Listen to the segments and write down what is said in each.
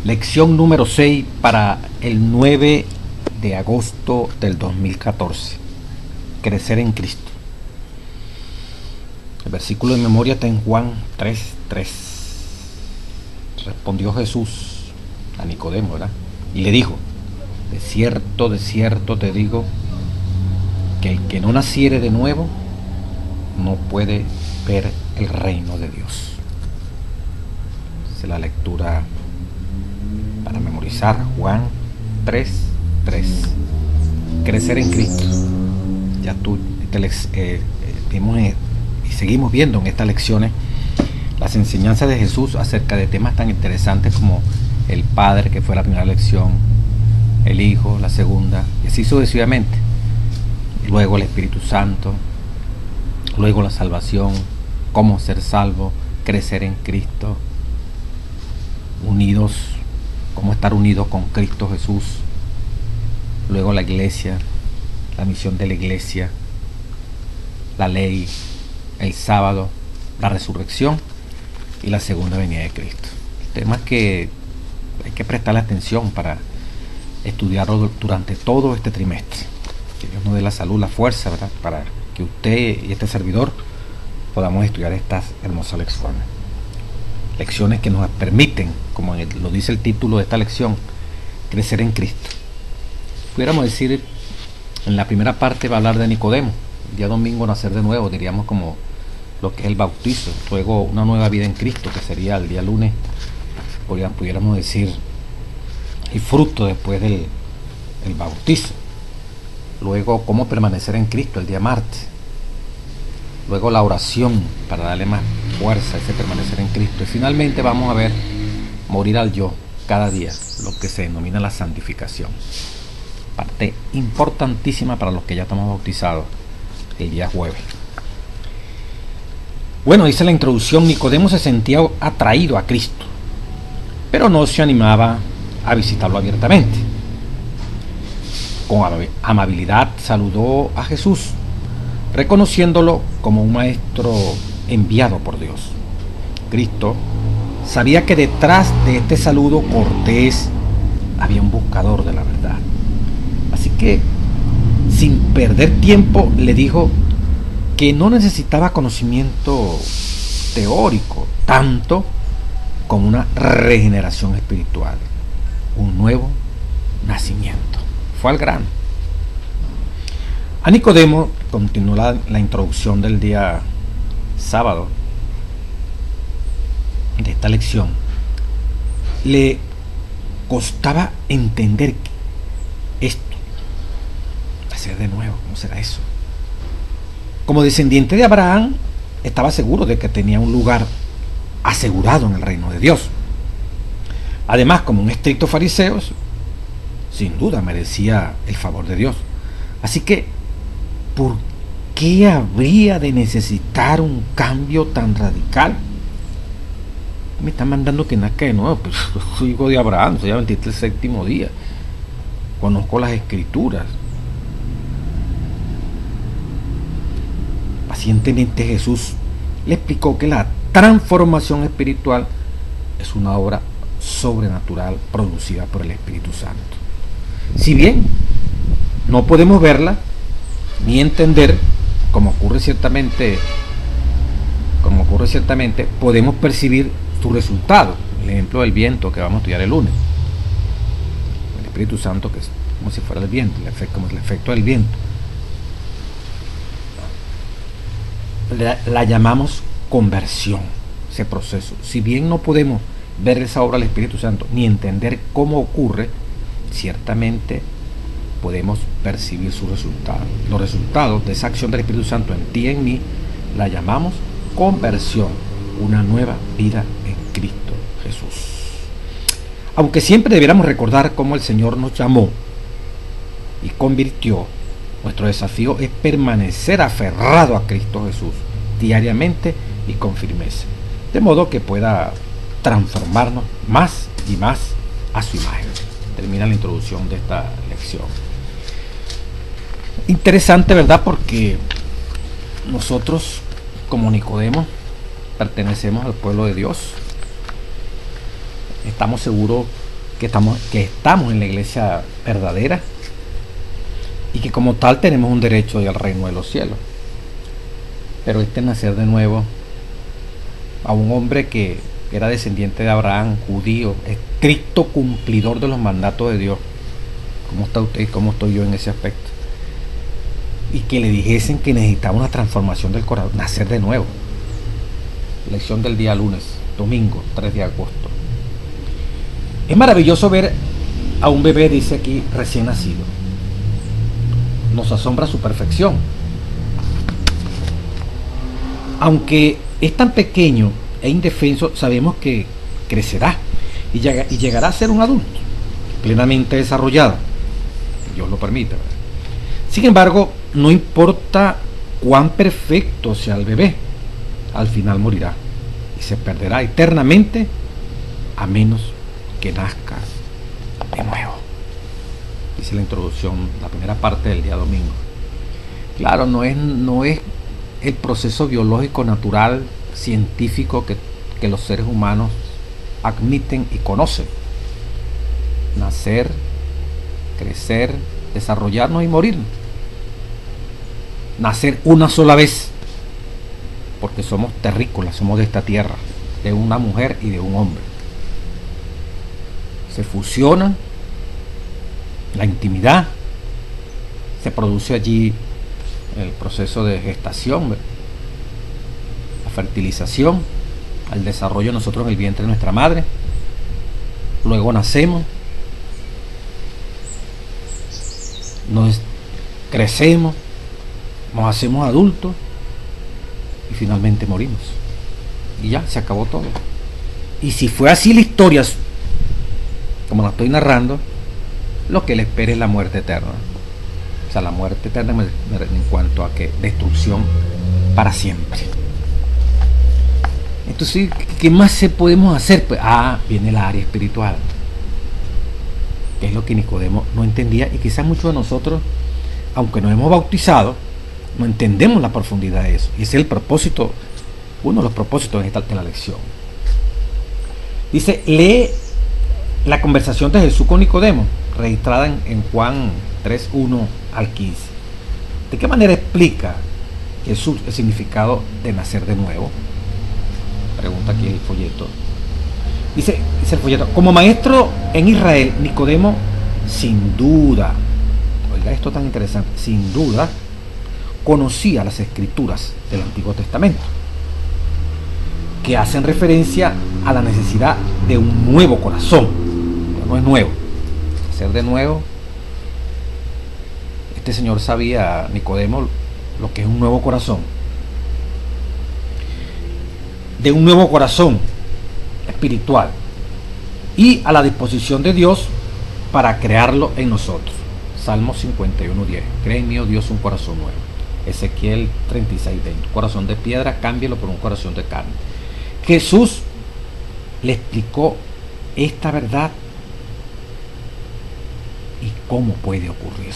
Lección número 6 para el 9 de agosto del 2014. Crecer en Cristo. El versículo de memoria está en Juan 3:3. Respondió Jesús a Nicodemo, ¿verdad? Y le dijo: de cierto te digo, que el que no naciere de nuevo no puede ver el reino de Dios. Esa es la lectura para memorizar. Juan 3:3. Crecer en Cristo. Ya vimos y seguimos viendo en estas lecciones las enseñanzas de Jesús acerca de temas tan interesantes como el Padre, que fue la primera lección, el Hijo, la segunda, y así sucesivamente. Luego el Espíritu Santo, luego la salvación, cómo ser salvo, crecer en Cristo, unidos, cómo estar unidos con Cristo Jesús. Luego la iglesia, la misión de la iglesia, la ley, el sábado, la resurrección y la segunda venida de Cristo. Temas que hay que prestarle atención para estudiarlo durante todo este trimestre. Que Dios nos dé la salud, la fuerza, ¿verdad?, para que usted y este servidor podamos estudiar estas hermosas lecciones. Lecciones que nos permiten, como lo dice el título de esta lección, crecer en Cristo. Pudiéramos decir, en la primera parte va a hablar de Nicodemo, el día domingo nacer de nuevo, diríamos como lo que es el bautizo, luego una nueva vida en Cristo, que sería el día lunes, pudiéramos decir, el fruto después del bautizo. Luego cómo permanecer en Cristo el día martes. Luego la oración para darle más fuerza a ese permanecer en Cristo. Y finalmente vamos a ver morir al yo cada día, lo que se denomina la santificación. Parte importantísima para los que ya estamos bautizados el día jueves. Bueno, dice la introducción: Nicodemo se sentía atraído a Cristo, pero no se animaba a visitarlo abiertamente. Con amabilidad saludó a Jesús, reconociéndolo como un maestro enviado por Dios. Cristo sabía que detrás de este saludo cortés había un buscador de la verdad. Así que, sin perder tiempo, le dijo que no necesitaba conocimiento teórico, tanto como una regeneración espiritual, un nuevo nacimiento. Fue al grano. A Nicodemo, continuó la introducción del día sábado de esta lección, le costaba entender esto, nacer de nuevo. ¿Cómo será eso? Como descendiente de Abraham, estaba seguro de que tenía un lugar asegurado en el reino de Dios. Además, como un estricto fariseo, sin duda merecía el favor de Dios. Así que, ¿por qué habría de necesitar un cambio tan radical? Me están mandando que nazca de nuevo. Pues soy hijo de Abraham, soy adventista del séptimo día, conozco las escrituras. Pacientemente Jesús le explicó que la transformación espiritual es una obra sobrenatural producida por el Espíritu Santo. Si bien no podemos verla ni entender, como ocurre ciertamente, podemos percibir su resultado. El ejemplo del viento que vamos a estudiar el lunes. El Espíritu Santo, que es como si fuera el viento, como el efecto del viento. La llamamos conversión, ese proceso. Si bien no podemos ver esa obra del Espíritu Santo ni entender cómo ocurre, ciertamente podemos percibir sus resultados. Los resultados de esa acción del Espíritu Santo en ti y en mí la llamamos conversión, una nueva vida en Cristo Jesús. Aunque siempre debiéramos recordar cómo el Señor nos llamó y convirtió, nuestro desafío es permanecer aferrado a Cristo Jesús diariamente y con firmeza, de modo que pueda transformarnos más y más a su imagen. Termina la introducción de esta lección. Interesante, ¿verdad? Porque nosotros, como Nicodemo, pertenecemos al pueblo de Dios. Estamos seguros que estamos en la iglesia verdadera y que como tal tenemos un derecho al reino de los cielos. Pero este nacer de nuevo a un hombre que era descendiente de Abraham, judío, estricto cumplidor de los mandatos de Dios, ¿cómo está usted y cómo estoy yo en ese aspecto? Y que le dijesen que necesitaba una transformación del corazón, nacer de nuevo. Lección del día lunes, domingo 3 de agosto. Es maravilloso ver a un bebé, dice aquí, recién nacido. Nos asombra su perfección. Aunque es tan pequeño e indefenso, sabemos que crecerá y llegará a ser un adulto plenamente desarrollado, que Dios lo permita, ¿verdad? Sin embargo, no importa cuán perfecto sea el bebé, al final morirá y se perderá eternamente, a menos que nazca de nuevo. Dice la introducción, la primera parte del día domingo. Claro, no es el proceso biológico natural científico que los seres humanos admiten y conocen. Nacer, crecer, desarrollarnos y morir. Nacer una sola vez, porque somos terrícolas, somos de esta tierra, de una mujer y de un hombre. Se fusionan, la intimidad, se produce allí el proceso de gestación, la fertilización, el desarrollo de nosotros en el vientre de nuestra madre. Luego nacemos, crecemos, nos hacemos adultos y finalmente morimos. Y ya, se acabó todo. Y si fue así la historia, como la estoy narrando, lo que le espera es la muerte eterna. O sea, la muerte eterna en cuanto a que destrucción para siempre. Entonces, ¿qué más podemos hacer? Pues, viene el área espiritual, que es lo que Nicodemo no entendía, y quizás muchos de nosotros, aunque nos hemos bautizado, no entendemos la profundidad de eso. Y ese es el propósito, uno de los propósitos de la lección. Dice, lee la conversación de Jesús con Nicodemo, registrada en Juan 3, 1 al 15. ¿De qué manera explica Jesús el significado de nacer de nuevo? Pregunta aquí el folleto. Dice el folleto, como maestro en Israel, Nicodemo, sin duda, oiga esto tan interesante, sin duda, conocía las escrituras del Antiguo Testamento, que hacen referencia a la necesidad de un nuevo corazón. Pero no es nuevo, nacer de nuevo. Este señor sabía, Nicodemo, lo que es un nuevo corazón, de un nuevo corazón espiritual y a la disposición de Dios para crearlo en nosotros. Salmo 51:10. Crea en mí, oh Dios, un corazón nuevo. Ezequiel 36:20. Corazón de piedra, cámbialo por un corazón de carne. Jesús le explicó esta verdad y cómo puede ocurrir.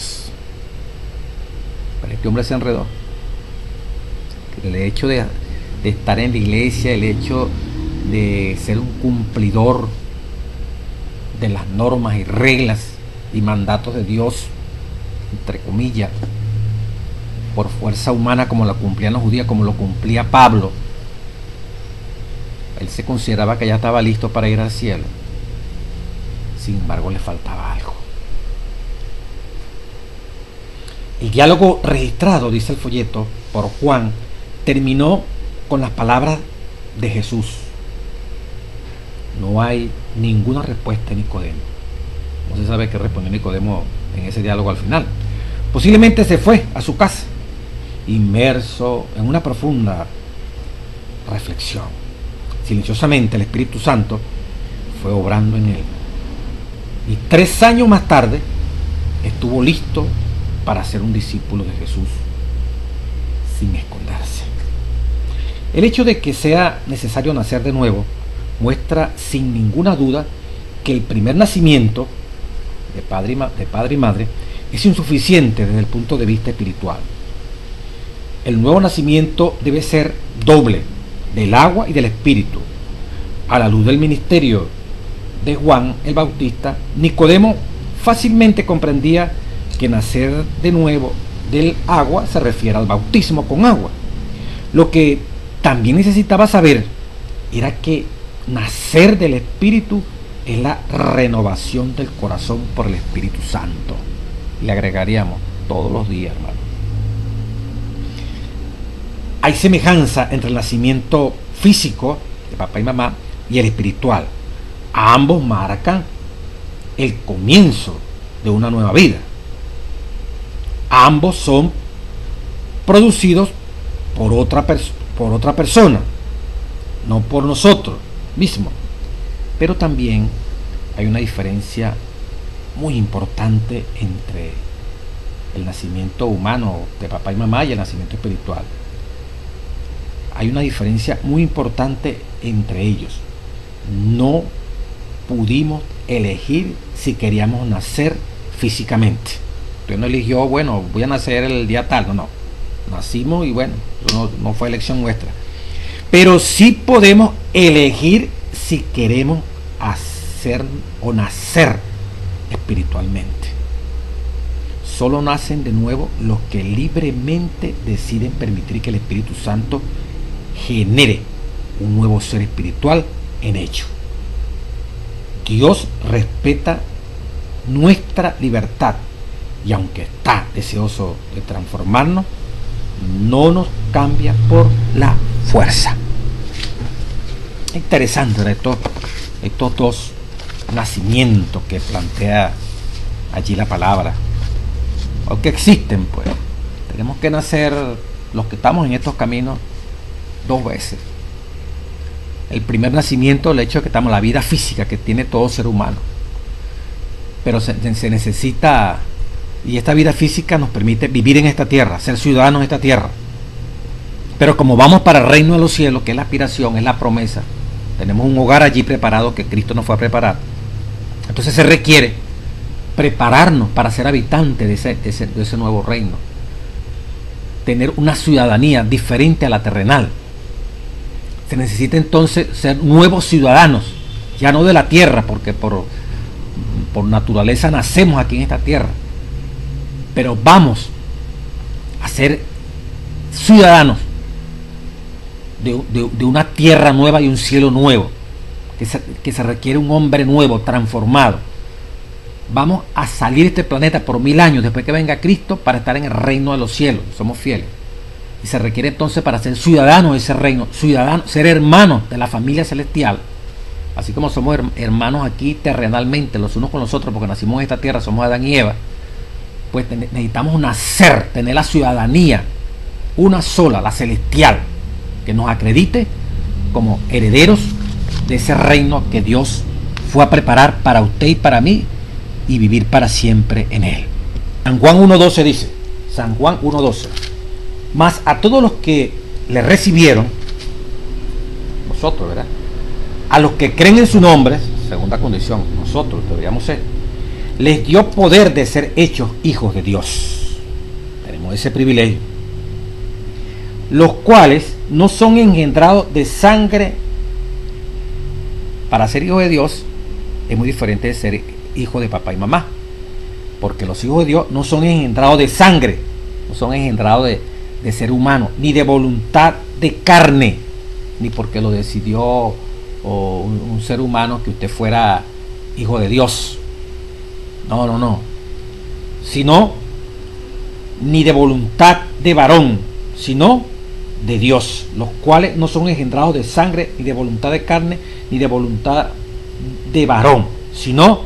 Pero este hombre se enredó. El hecho de estar en la iglesia, el hecho de ser un cumplidor de las normas y reglas y mandatos de Dios, entre comillas, por fuerza humana, como lo cumplían los judíos, como lo cumplía Pablo. Él se consideraba que ya estaba listo para ir al cielo. Sin embargo, le faltaba algo. El diálogo registrado, dice el folleto, por Juan, terminó con las palabras de Jesús. No hay ninguna respuesta de Nicodemo. No se sabe qué respondió Nicodemo en ese diálogo al final. Posiblemente se fue a su casa, inmerso en una profunda reflexión. Silenciosamente el Espíritu Santo fue obrando en él. Y 3 años más tarde estuvo listo para ser un discípulo de Jesús sin esconderse. El hecho de que sea necesario nacer de nuevo muestra sin ninguna duda que el primer nacimiento de padre y madre es insuficiente desde el punto de vista espiritual. El nuevo nacimiento debe ser doble, del agua y del espíritu, a la luz del ministerio de Juan el Bautista, Nicodemo fácilmente comprendía que nacer de nuevo del agua se refiere al bautismo con agua. Lo que también necesitaba saber era que nacer del Espíritu es la renovación del corazón por el Espíritu Santo. Le agregaríamos todos los días, hermano. Hay semejanza entre el nacimiento físico de papá y mamá y el espiritual. Ambos marcan el comienzo de una nueva vida. Ambos son producidos por otra persona, no por nosotros mismos. Pero también hay una diferencia muy importante entre el nacimiento humano de papá y mamá y el nacimiento espiritual. Hay una diferencia muy importante entre ellos. No pudimos elegir si queríamos nacer físicamente. Usted no eligió, bueno, voy a nacer el día tal. No. Nacimos y bueno, no fue elección nuestra. Pero sí podemos elegir si queremos hacer o nacer espiritualmente. Solo nacen de nuevo los que libremente deciden permitir que el Espíritu Santo genere un nuevo ser espiritual en ellos. Dios respeta nuestra libertad y aunque está deseoso de transformarnos, no nos cambia por la fuerza. Interesante estos dos nacimientos que plantea allí la palabra, o que existen, pues. Tenemos que nacer los que estamos en estos caminos 2 veces. El primer nacimiento, el hecho de que estamos, la vida física que tiene todo ser humano, pero se necesita, y esta vida física nos permite vivir en esta tierra, ser ciudadanos de esta tierra. Pero como vamos para el reino de los cielos, que es la aspiración, es la promesa, tenemos un hogar allí preparado que Cristo nos fue a preparar. Entonces se requiere prepararnos para ser habitantes de ese nuevo reino, tener una ciudadanía diferente a la terrenal. Se necesita entonces ser nuevos ciudadanos, ya no de la tierra, porque por naturaleza nacemos aquí en esta tierra, pero vamos a ser ciudadanos de una tierra nueva y un cielo nuevo, que se requiere un hombre nuevo, transformado. Vamos a salir de este planeta por 1000 años después que venga Cristo para estar en el reino de los cielos. Somos fieles. Y se requiere entonces, para ser ciudadanos de ese reino, ser hermanos de la familia celestial, así como somos hermanos aquí terrenalmente, los unos con los otros, porque nacimos en esta tierra, somos Adán y Eva, pues necesitamos nacer, tener la ciudadanía, una sola, la celestial, que nos acredite como herederos de ese reino que Dios fue a preparar para usted y para mí, y vivir para siempre en él. San Juan 1.12 dice, San Juan 1.12, mas a todos los que le recibieron, nosotros, ¿verdad?, a los que creen en su nombre, segunda condición, nosotros deberíamos ser, les dio poder de ser hechos hijos de Dios. Tenemos ese privilegio. Los cuales no son engendrados de sangre. Para ser hijo de Dios es muy diferente de ser hijo de papá y mamá, porque los hijos de Dios no son engendrados de sangre, no son engendrados de ser humano, ni de voluntad de carne, ni porque lo decidió un ser humano que usted fuera hijo de Dios. No, sino ni de voluntad de varón, sino de Dios, los cuales no son engendrados de sangre, ni de voluntad de carne, ni de voluntad de varón, sino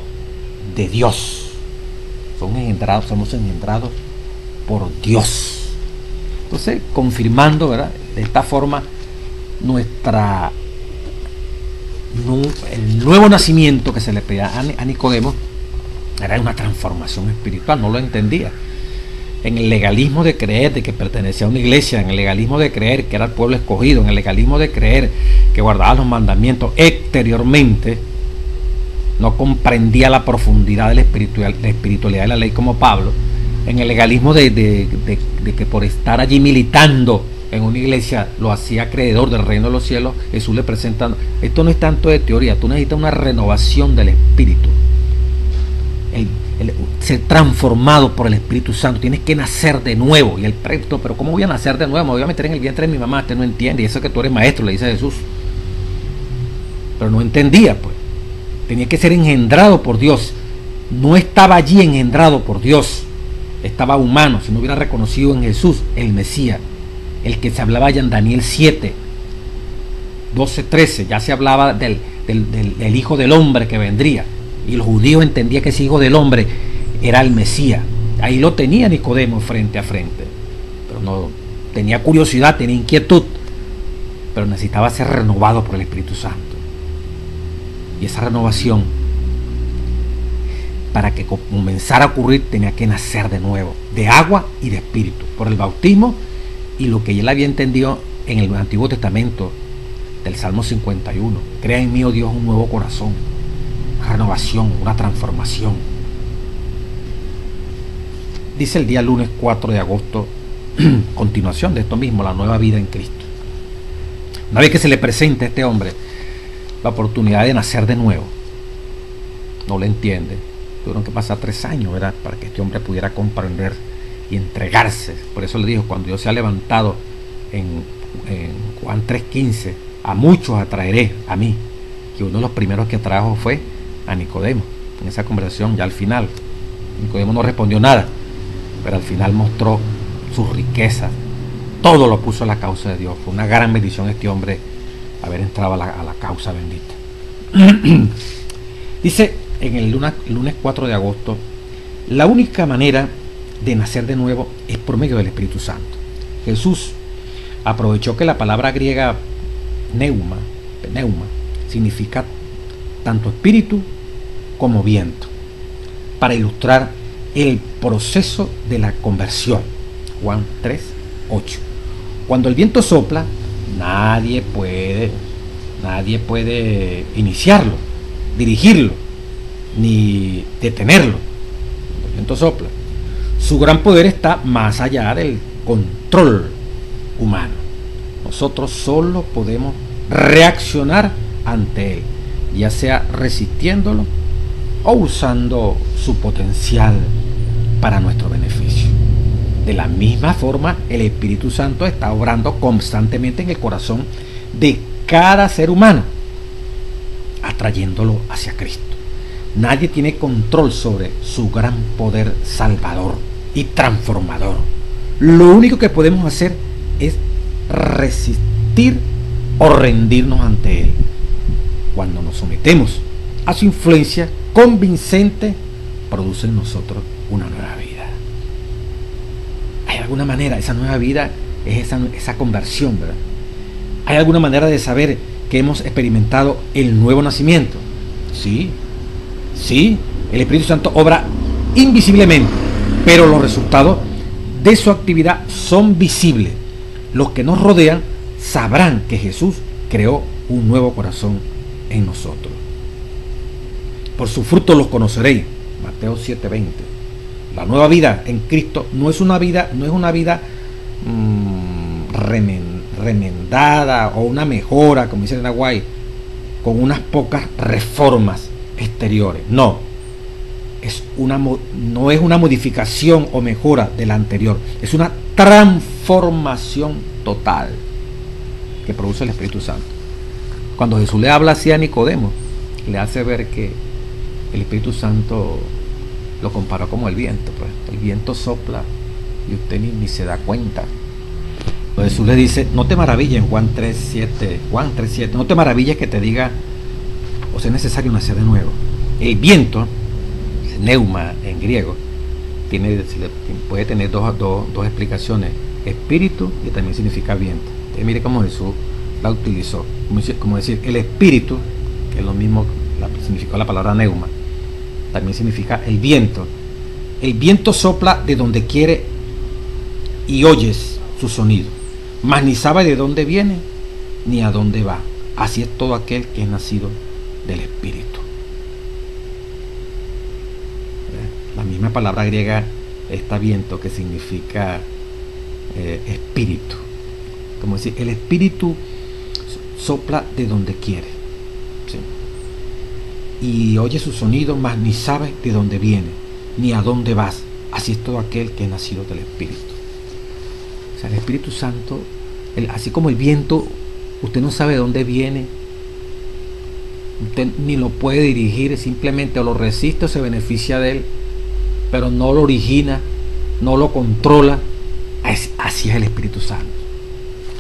de Dios. Somos engendrados por Dios. Entonces, confirmando, ¿verdad?, de esta forma el nuevo nacimiento que se le pedía a Nicodemo era una transformación espiritual. No lo entendía. En el legalismo de creer de que pertenecía a una iglesia, en el legalismo de creer que era el pueblo escogido, en el legalismo de creer que guardaba los mandamientos exteriormente, no comprendía la profundidad de la espiritualidad de la ley como Pablo. En el legalismo de que por estar allí militando en una iglesia lo hacía acreedor del reino de los cielos, Jesús le presenta, esto no es tanto de teoría, tú necesitas una renovación del espíritu, ser transformado por el Espíritu Santo, tienes que nacer de nuevo. Y el presto, pero ¿cómo voy a nacer de nuevo? Me voy a meter en el vientre de mi mamá, usted no entiende, y eso que tú eres maestro, le dice Jesús. Pero no entendía, pues. Tenía que ser engendrado por Dios. No estaba allí engendrado por Dios, estaba humano. Si no hubiera reconocido en Jesús el Mesías, el que se hablaba ya en Daniel 7, 12, 13, ya se hablaba del Hijo del Hombre que vendría, y los judíos entendían que ese Hijo del Hombre era el Mesías. Ahí lo tenía Nicodemo frente a frente, pero no tenía curiosidad, tenía inquietud, pero necesitaba ser renovado por el Espíritu Santo. Y esa renovación, para que comenzara a ocurrir, tenía que nacer de nuevo, de agua y de espíritu, por el bautismo y lo que él había entendido en el Antiguo Testamento del Salmo 51. Crea en mí, oh Dios, un nuevo corazón, una renovación, una transformación. Dice el día lunes 4 de agosto, continuación de esto mismo, la nueva vida en Cristo. Una vez que se le presenta a este hombre la oportunidad de nacer de nuevo, no le entiende. Tuvieron que pasar 3 años, ¿verdad?, para que este hombre pudiera comprender y entregarse. Por eso le dijo, cuando Dios se ha levantado en Juan 3:15, a muchos atraeré a mí, que uno de los primeros que atrajo fue a Nicodemo. En esa conversación, ya al final, Nicodemo no respondió nada, pero al final mostró sus riquezas, todo lo puso a la causa de Dios. Fue una gran bendición este hombre haber entrado a la causa bendita. Dice en el lunes 4 de agosto, la única manera de nacer de nuevo es por medio del Espíritu Santo. Jesús aprovechó que la palabra griega pneuma significa tanto espíritu como viento, para ilustrar el proceso de la conversión. Juan 3:8. Cuando el viento sopla, nadie puede iniciarlo, dirigirlo, ni detenerlo. Cuando el viento sopla, su gran poder está más allá del control humano. Nosotros solo podemos reaccionar ante él, ya sea resistiéndolo o usando su potencial para nuestro beneficio. De la misma forma, el Espíritu Santo está obrando constantemente en el corazón de cada ser humano, atrayéndolo hacia Cristo. Nadie tiene control sobre su gran poder salvador y transformador. Lo único que podemos hacer es resistir o rendirnos ante él. Cuando nos sometemos a su influencia convincente, produce en nosotros una nueva vida. ¿Hay alguna manera? Esa nueva vida es esa conversión, ¿verdad? ¿Hay alguna manera de saber que hemos experimentado el nuevo nacimiento? Sí, el Espíritu Santo obra invisiblemente, pero los resultados de su actividad son visibles. Los que nos rodean sabrán que Jesús creó un nuevo corazón en nosotros. Por sus frutos los conoceréis. Mateo 7:20. La nueva vida en Cristo no es una vida remendada o una mejora, como dicen en Hawái, con unas pocas reformas exteriores. No es una modificación o mejora de la anterior, es una transformación total que produce el Espíritu Santo. Cuando Jesús le habla así a Nicodemo, le hace ver que el Espíritu Santo lo comparó como el viento, pues. El viento sopla y usted ni se da cuenta. Pues Jesús le dice, no te maravilles en Juan 3:7, no te maravilles que te diga, o sea, es necesario nacer de nuevo. El viento, neuma en griego, puede tener dos explicaciones: espíritu, y también significa viento. Entonces, mire cómo Jesús la utilizó, como decir, el espíritu, que es lo mismo, significó la palabra neuma, también significa el viento. El viento sopla de donde quiere y oyes su sonido, mas ni sabe de dónde viene ni a dónde va. Así es todo aquel que es nacido del Espíritu. La misma palabra griega está viento, que significa espíritu. Como decir, el Espíritu sopla de donde quiere, ¿sí? Y oye su sonido, mas ni sabe de dónde viene, ni a dónde vas. Así es todo aquel que es nacido del Espíritu. O sea, el Espíritu Santo, así como el viento, usted no sabe de dónde viene, usted ni lo puede dirigir, simplemente o lo resiste o se beneficia de él, pero no lo origina, no lo controla. Así es el Espíritu Santo.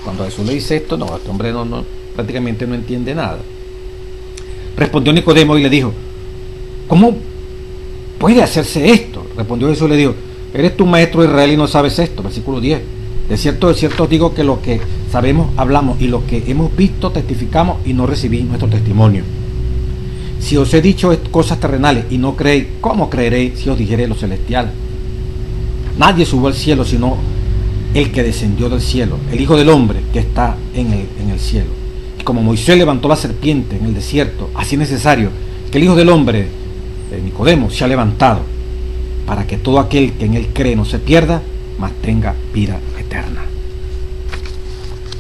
Cuando Jesús le dice esto, no, este hombre prácticamente no entiende nada. Respondió Nicodemo y le dijo, ¿cómo puede hacerse esto? Respondió Jesús y le dijo, ¿eres tú maestro de Israel y no sabes esto? Versículo 10. De cierto os digo que lo que sabemos hablamos, y lo que hemos visto testificamos, y no recibís nuestro testimonio. Si os he dicho cosas terrenales y no creéis, ¿cómo creeréis si os dijere lo celestial? Nadie subió al cielo sino el que descendió del cielo, el Hijo del Hombre que está en el cielo. Y como Moisés levantó la serpiente en el desierto, así es necesario que el Hijo del Hombre, Nicodemo, sea levantado, para que todo aquel que en él cree no se pierda, mas tenga vida eterna.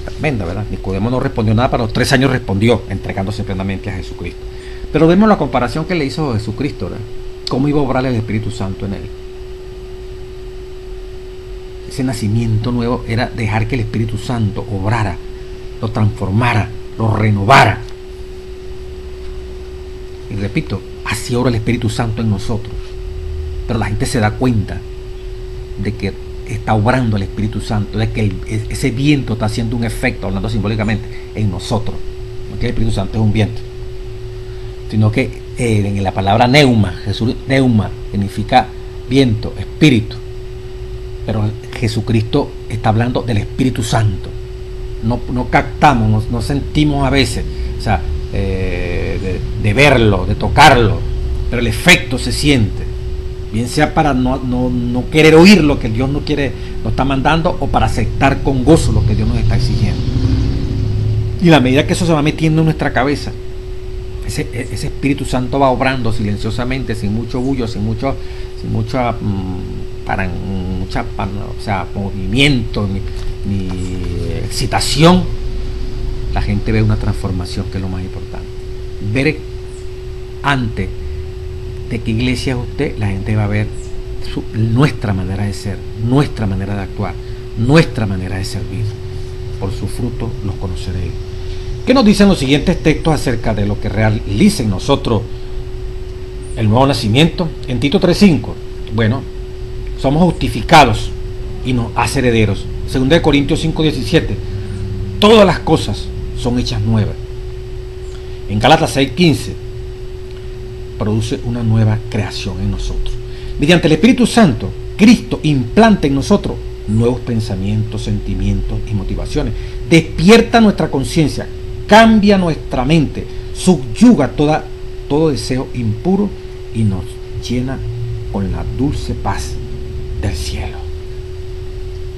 Tremenda, ¿verdad? Nicodemo no respondió nada, pero a los 3 años respondió, entregándose plenamente a Jesucristo. Pero vemos la comparación que le hizo Jesucristo, ¿verdad? Cómo iba a obrar el Espíritu Santo en él. Ese nacimiento nuevo era dejar que el Espíritu Santo obrara, lo transformara, lo renovara. Y repito, así obra el Espíritu Santo en nosotros. Pero la gente se da cuenta de que está obrando el Espíritu Santo, de que ese viento está haciendo un efecto, hablando simbólicamente, en nosotros. No que el Espíritu Santo es un viento, sino que en la palabra neuma, Jesús, neuma significa viento, espíritu. Pero Jesucristo está hablando del Espíritu Santo. No captamos, no sentimos a veces, o sea, de verlo, de tocarlo, pero el efecto se siente. Bien sea para no querer oír lo que Dios nos está mandando, o para aceptar con gozo lo que Dios nos está exigiendo. Y a la medida que eso se va metiendo en nuestra cabeza, ese Espíritu Santo va obrando silenciosamente, sin mucho bullo, sin mucha movimiento ni excitación. La gente ve una transformación, que es lo más importante. Ver antes de qué iglesia es usted, la gente va a ver nuestra manera de ser, nuestra manera de actuar, nuestra manera de servir. Por su fruto los conoceréis. ¿Qué nos dicen los siguientes textos acerca de lo que realiza en nosotros el nuevo nacimiento? En Tito 3:5, bueno, somos justificados y nos hace herederos. 2 Corintios 5:17, todas las cosas son hechas nuevas. En Gálatas 6:15, produce una nueva creación en nosotros. Mediante el Espíritu Santo, Cristo implanta en nosotros nuevos pensamientos, sentimientos y motivaciones. Despierta nuestra conciencia, cambia nuestra mente, subyuga todo deseo impuro y nos llena con la dulce paz del cielo.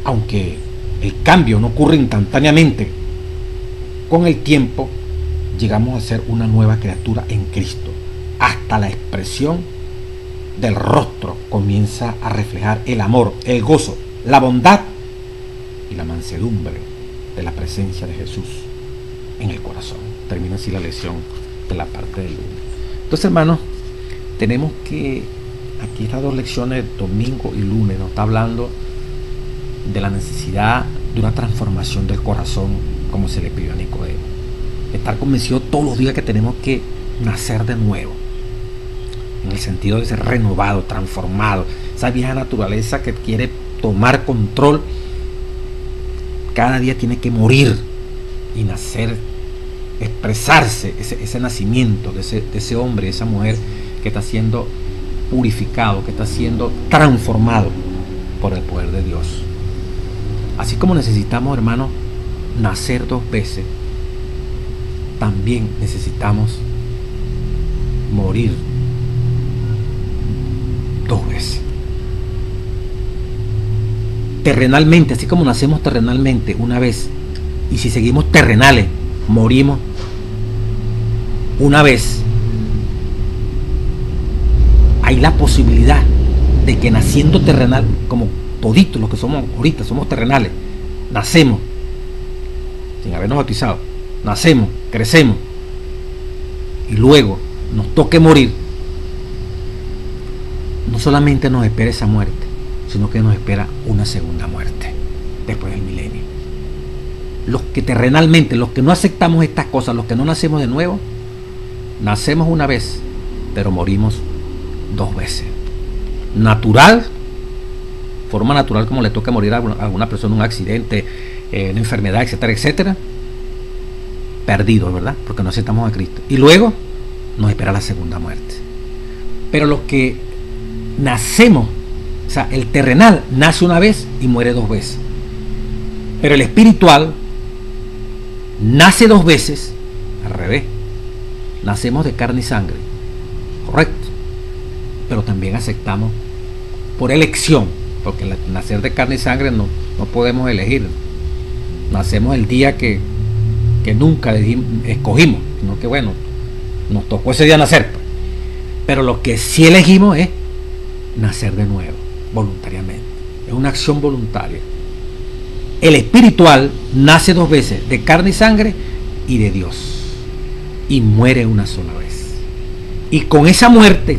Aunque el cambio no ocurre instantáneamente, con el tiempo llegamos a ser una nueva criatura en Cristo. Hasta la expresión del rostro comienza a reflejar el amor, el gozo, la bondad y la mansedumbre de la presencia de Jesús en el corazón. Termina así la lección de la parte del lunes. Entonces, hermanos, tenemos que, aquí estas 2 lecciones, domingo y lunes, nos está hablando de la necesidad de una transformación del corazón, como se le pidió a Nicodemo. Estar convencido todos los días que tenemos que nacer de nuevo, en el sentido de ser renovado, transformado. Esa vieja naturaleza que quiere tomar control, cada día tiene que morir y nacer, expresarse ese nacimiento de ese hombre, esa mujer que está siendo purificado, que está siendo transformado por el poder de Dios. Así como necesitamos, hermanos, nacer 2 veces, también necesitamos morir 2 veces. Terrenalmente, así como nacemos terrenalmente una vez, y si seguimos terrenales, morimos una vez, hay la posibilidad de que naciendo terrenal, como toditos los que somos ahorita, somos terrenales, nacemos sin habernos bautizado, nacemos, crecemos, y luego nos toque morir, no solamente nos espera esa muerte, sino que nos espera una segunda muerte después del milenio. Los que terrenalmente, los que no aceptamos estas cosas, los que no nacemos de nuevo, nacemos una vez, pero morimos dos veces. Natural, forma natural, como le toca morir a alguna persona en un accidente, una enfermedad, etcétera, etcétera. Perdidos, ¿verdad? Porque no aceptamos a Cristo. Y luego nos espera la segunda muerte. Pero los que nacemos, o sea, el terrenal nace una vez y muere dos veces. Pero el espiritual nace dos veces, al revés. Nacemos de carne y sangre, correcto. Pero también aceptamos por elección, porque nacer de carne y sangre no podemos elegir. Nacemos el día que nunca escogimos, sino que bueno, nos tocó ese día nacer. Pero lo que sí elegimos es nacer de nuevo, voluntariamente. Es una acción voluntaria. El espiritual nace dos veces, de carne y sangre y de Dios, y muere una sola vez. Y con esa muerte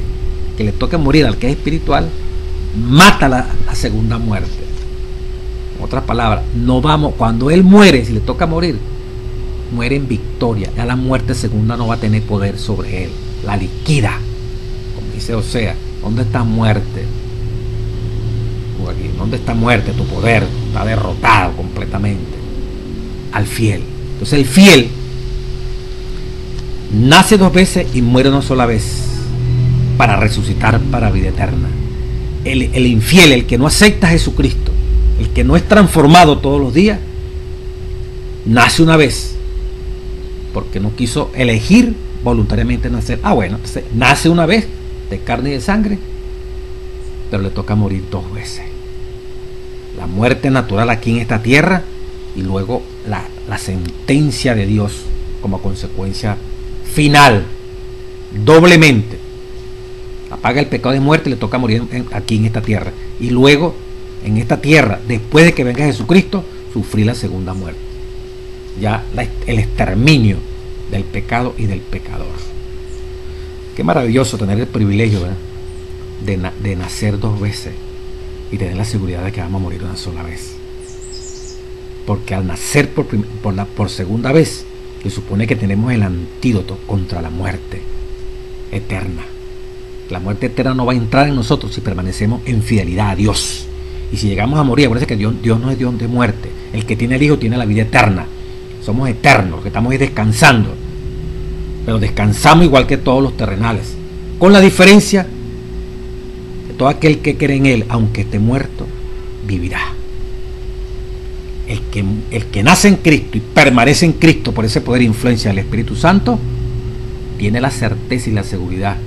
que le toca morir al que es espiritual, mata la segunda muerte. En otras palabras, no vamos, cuando él muere, si le toca morir, muere en victoria. Ya la muerte segunda no va a tener poder sobre él, la liquida. Como dice Osea, ¿dónde está muerte? Aquí, ¿dónde está muerte? Tu poder está derrotado completamente. Al fiel. Entonces el fiel nace dos veces y muere una sola vez para resucitar para vida eterna. El infiel, el que no acepta a Jesucristo, el que no es transformado todos los días, nace una vez porque no quiso elegir voluntariamente nacer. Bueno, entonces nace una vez de carne y de sangre, pero le toca morir dos veces. La muerte natural aquí en esta tierra y luego la sentencia de Dios como consecuencia final, doblemente. Paga el pecado de muerte y le toca morir aquí en esta tierra. Y luego, en esta tierra, después de que venga Jesucristo, sufrir la segunda muerte. Ya el exterminio del pecado y del pecador. Qué maravilloso tener el privilegio, ¿verdad?, de nacer dos veces y tener la seguridad de que vamos a morir una sola vez. Porque al nacer por segunda vez, se supone que tenemos el antídoto contra la muerte eterna. La muerte eterna no va a entrar en nosotros si permanecemos en fidelidad a Dios. Y si llegamos a morir, acuérdense que Dios no es Dios de muerte. El que tiene el Hijo tiene la vida eterna. Somos eternos, lo que estamos es descansando. Pero descansamos igual que todos los terrenales. Con la diferencia que todo aquel que cree en Él, aunque esté muerto, vivirá. El que nace en Cristo y permanece en Cristo por ese poder e influencia del Espíritu Santo, tiene la certeza y la seguridad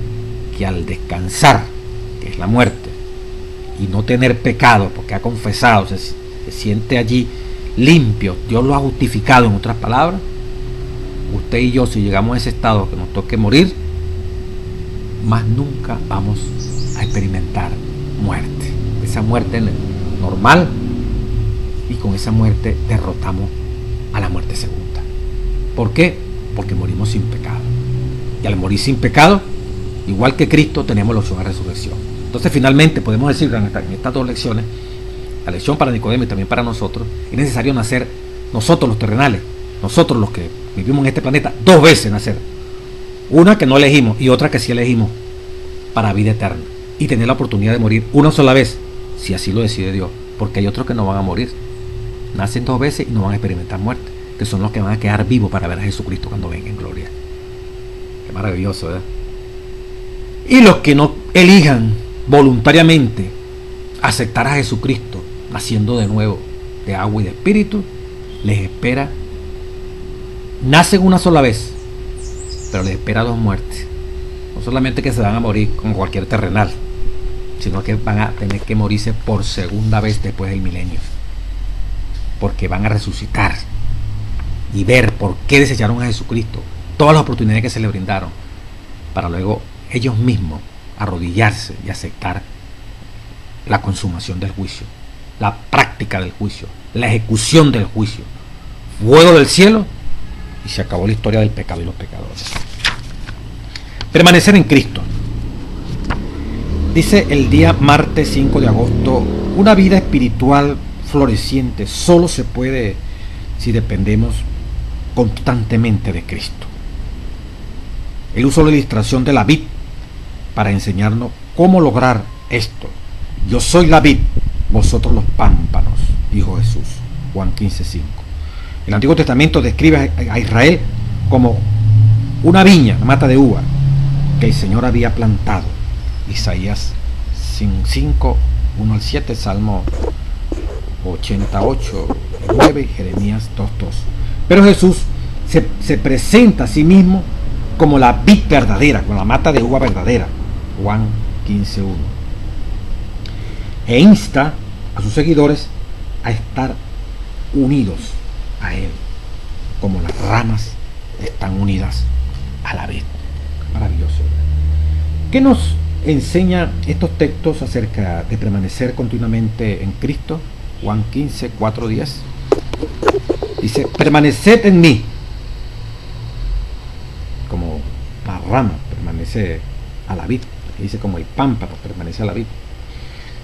que al descansar, que es la muerte, y no tener pecado porque ha confesado, se siente allí limpio, Dios lo ha justificado. En otras palabras, usted y yo, si llegamos a ese estado que nos toque morir, más nunca vamos a experimentar muerte. Esa muerte normal, y con esa muerte derrotamos a la muerte segunda. ¿Por qué? Porque morimos sin pecado. Y al morir sin pecado, igual que Cristo, tenemos la opción a resurrección. Entonces finalmente podemos decir en estas dos lecciones, la lección para Nicodemo y también para nosotros, es necesario nacer nosotros los terrenales, nosotros los que vivimos en este planeta, dos veces nacer. Una que no elegimos y otra que sí elegimos para vida eterna. Y tener la oportunidad de morir una sola vez, si así lo decide Dios. Porque hay otros que no van a morir. Nacen dos veces y no van a experimentar muerte, que son los que van a quedar vivos para ver a Jesucristo cuando venga en gloria. Qué maravilloso, ¿verdad? Y los que no elijan voluntariamente aceptar a Jesucristo, naciendo de nuevo de agua y de espíritu, les espera, nacen una sola vez, pero les espera dos muertes. No solamente que se van a morir como cualquier terrenal, sino que van a tener que morirse por segunda vez después del milenio, porque van a resucitar y ver por qué desecharon a Jesucristo, todas las oportunidades que se le brindaron, para luego ellos mismos arrodillarse y aceptar la consumación del juicio, la práctica del juicio, la ejecución del juicio fuego del cielo y se acabó la historia del pecado y los pecadores. Permanecer en Cristo. Dice el día martes 5 de agosto, una vida espiritual floreciente solo se puede si dependemos constantemente de Cristo. Él usó la ilustración de la vid para enseñarnos cómo lograr esto. Yo soy la vid, vosotros los pámpanos, dijo Jesús, Juan 15:5. El Antiguo Testamento describe a Israel como una viña, una mata de uva que el Señor había plantado. Isaías 5, 1 al 7, Salmo 88, 9 y Jeremías 2:2. Pero Jesús se presenta a sí mismo como la vid verdadera, como la mata de uva verdadera, Juan 15:1. E insta a sus seguidores a estar unidos a Él, como las ramas están unidas a la vid. Maravilloso. ¿Qué nos enseña estos textos acerca de permanecer continuamente en Cristo? Juan 15, 4, 10. Dice, permaneced en mí. Como la rama permanece a la vid. Dice como el pámpano permanece a la vid.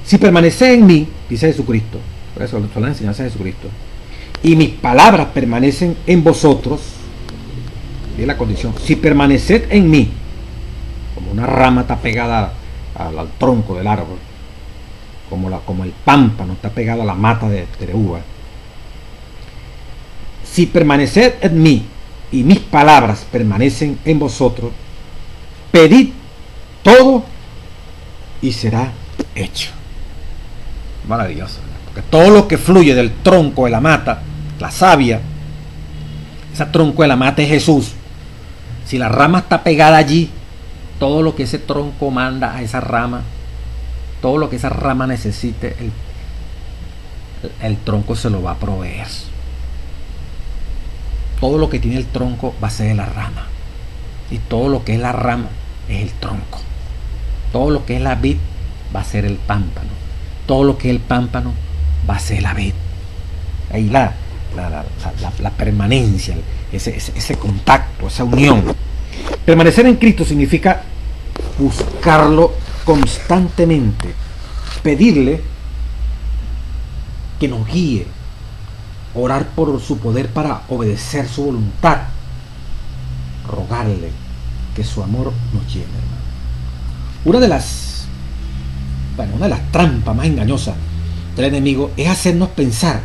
Si permaneced en mí, dice Jesucristo, por eso son las enseñanzas de Jesucristo, y mis palabras permanecen en vosotros, es la condición. Si permaneced en mí, como una rama está pegada al tronco del árbol, como el pámpano está pegado a la mata de uva. Si permaneced en mí y mis palabras permanecen en vosotros, pedid todo y será hecho. Maravilloso, porque todo lo que fluye del tronco de la mata, la savia, ese tronco de la mata es Jesús. Si la rama está pegada allí, todo lo que ese tronco manda a esa rama, todo lo que esa rama necesite, el tronco se lo va a proveer. Todo lo que tiene el tronco va a ser de la rama, y todo lo que es la rama es el tronco. Todo lo que es la vid va a ser el pámpano. Todo lo que es el pámpano va a ser la vid. Ahí la permanencia, ese contacto, esa unión. Permanecer en Cristo significa buscarlo constantemente, pedirle que nos guíe, orar por su poder para obedecer su voluntad, rogarle que su amor nos llene, hermano. Una de las trampas más engañosas del enemigo es hacernos pensar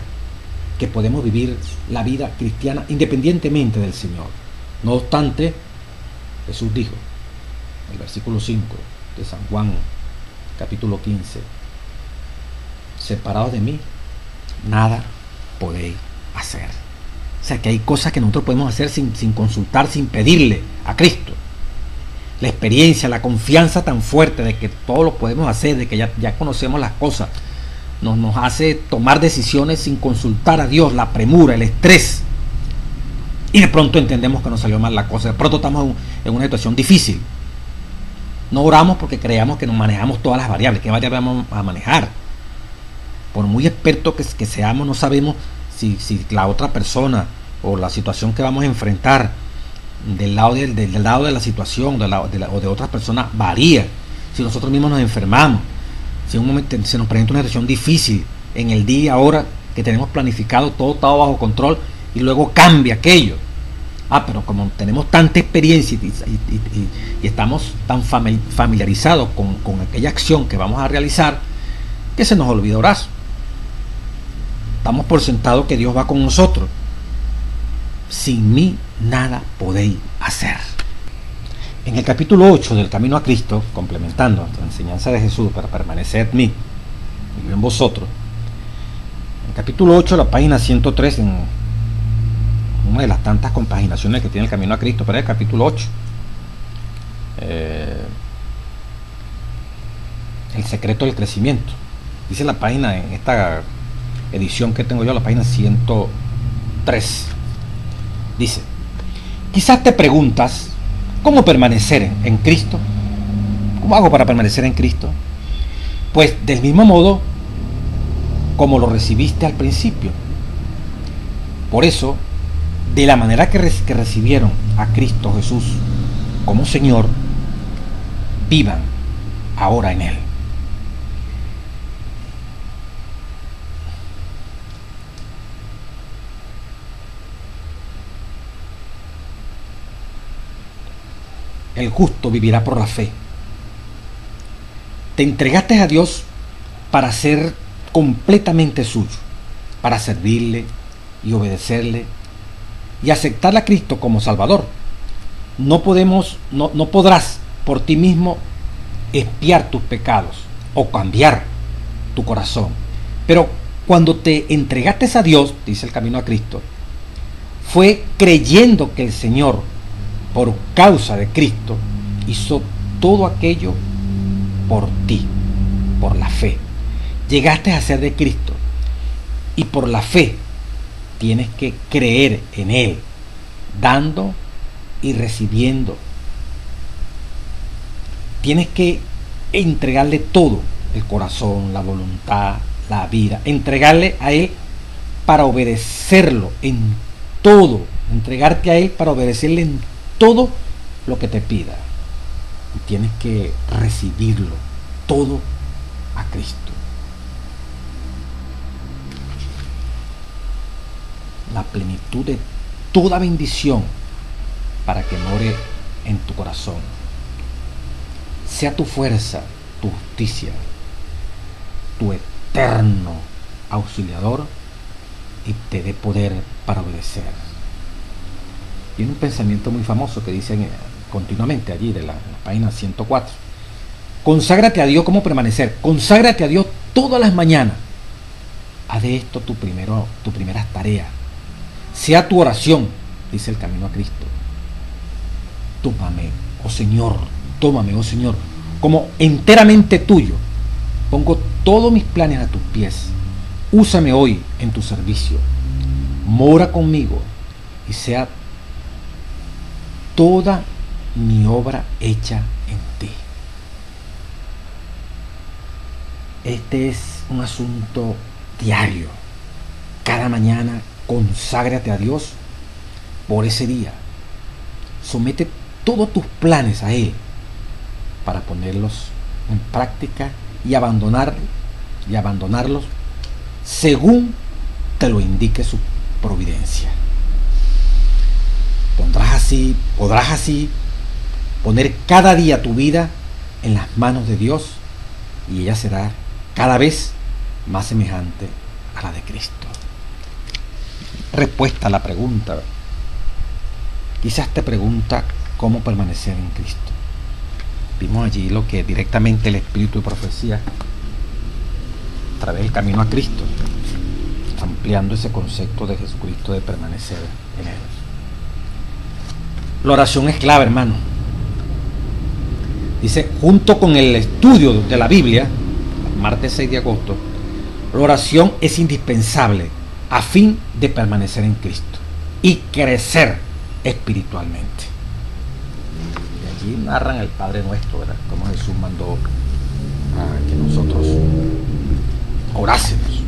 que podemos vivir la vida cristiana independientemente del Señor. No obstante, Jesús dijo, en el versículo 5 de San Juan, capítulo 15, separados de mí, nada podéis hacer. O sea que hay cosas que nosotros podemos hacer sin consultar, sin pedirle a Cristo. La experiencia, la confianza tan fuerte de que todo lo podemos hacer, de que ya conocemos las cosas, nos hace tomar decisiones sin consultar a Dios, la premura, el estrés. Y de pronto entendemos que nos salió mal la cosa. De pronto estamos en una situación difícil. No oramos porque creamos que nos manejamos todas las variables. ¿Qué variables vamos a manejar? Por muy expertos que seamos, no sabemos si la otra persona o la situación que vamos a enfrentar del lado de la situación o de otras personas varía. Si nosotros mismos nos enfermamos, si en un momento se nos presenta una situación difícil en el día, ahora que tenemos planificado, todo está bajo control y luego cambia aquello. Pero como tenemos tanta experiencia y estamos tan familiarizados con aquella acción que vamos a realizar, que se nos olvida orar. Damos por sentado que Dios va con nosotros. Sin mí nada podéis hacer. En el capítulo 8 del Camino a Cristo, complementando la enseñanza de Jesús para permanecer en mí y yo en vosotros, en el capítulo 8, la página 103, en una de las tantas compaginaciones que tiene el Camino a Cristo, pero es el capítulo 8, el secreto del crecimiento. Dice la página, en esta edición que tengo yo, la página 103, dice: quizás te preguntas ¿cómo permanecer en Cristo? ¿Cómo hago para permanecer en Cristo? Pues del mismo modo como lo recibiste al principio. Por eso de la manera que recibieron a Cristo Jesús como Señor, vivan ahora en Él. El justo vivirá por la fe. Te entregaste a Dios para ser completamente suyo, para servirle y obedecerle y aceptar a Cristo como Salvador. No podrás por ti mismo expiar tus pecados o cambiar tu corazón. Pero cuando te entregaste a Dios, dice el Camino a Cristo, fue creyendo que el Señor, por causa de Cristo, hizo todo aquello por ti, por la fe. Llegaste a ser de Cristo y por la fe tienes que creer en Él, dando y recibiendo. Tienes que entregarle todo, el corazón, la voluntad, la vida, entregarle a Él para obedecerlo en todo, entregarte a Él para obedecerle en todo lo que te pida. Y tienes que recibirlo todo a Cristo. La plenitud de toda bendición para que more en tu corazón. Sea tu fuerza, tu justicia, tu eterno auxiliador y te dé poder para obedecer. Tiene un pensamiento muy famoso que dicen continuamente allí de la página 104. Conságrate a Dios. ¿Cómo permanecer? Conságrate a Dios todas las mañanas. Haz de esto tu primera tarea. Sea tu oración, dice el Camino a Cristo. Tómame, oh Señor, como enteramente tuyo. Pongo todos mis planes a tus pies. Úsame hoy en tu servicio. Mora conmigo y sea toda mi obra hecha en ti. Este es un asunto diario. Cada mañana conságrate a Dios por ese día. Somete todos tus planes a Él para ponerlos en práctica y abandonarlos según te lo indique su providencia. Podrás así poner cada día tu vida en las manos de Dios y ella será cada vez más semejante a la de Cristo. Respuesta a la pregunta. Quizás te pregunta cómo permanecer en Cristo. Vimos allí lo que directamente el Espíritu de Profecía, a través del Camino a Cristo, ampliando ese concepto de Jesucristo de permanecer en Él. La oración es clave, hermano. Dice, junto con el estudio de la Biblia, martes 6 de agosto, la oración es indispensable a fin de permanecer en Cristo y crecer espiritualmente. Y allí narran el Padre Nuestro, ¿verdad? Cómo Jesús mandó a que nosotros orásemos.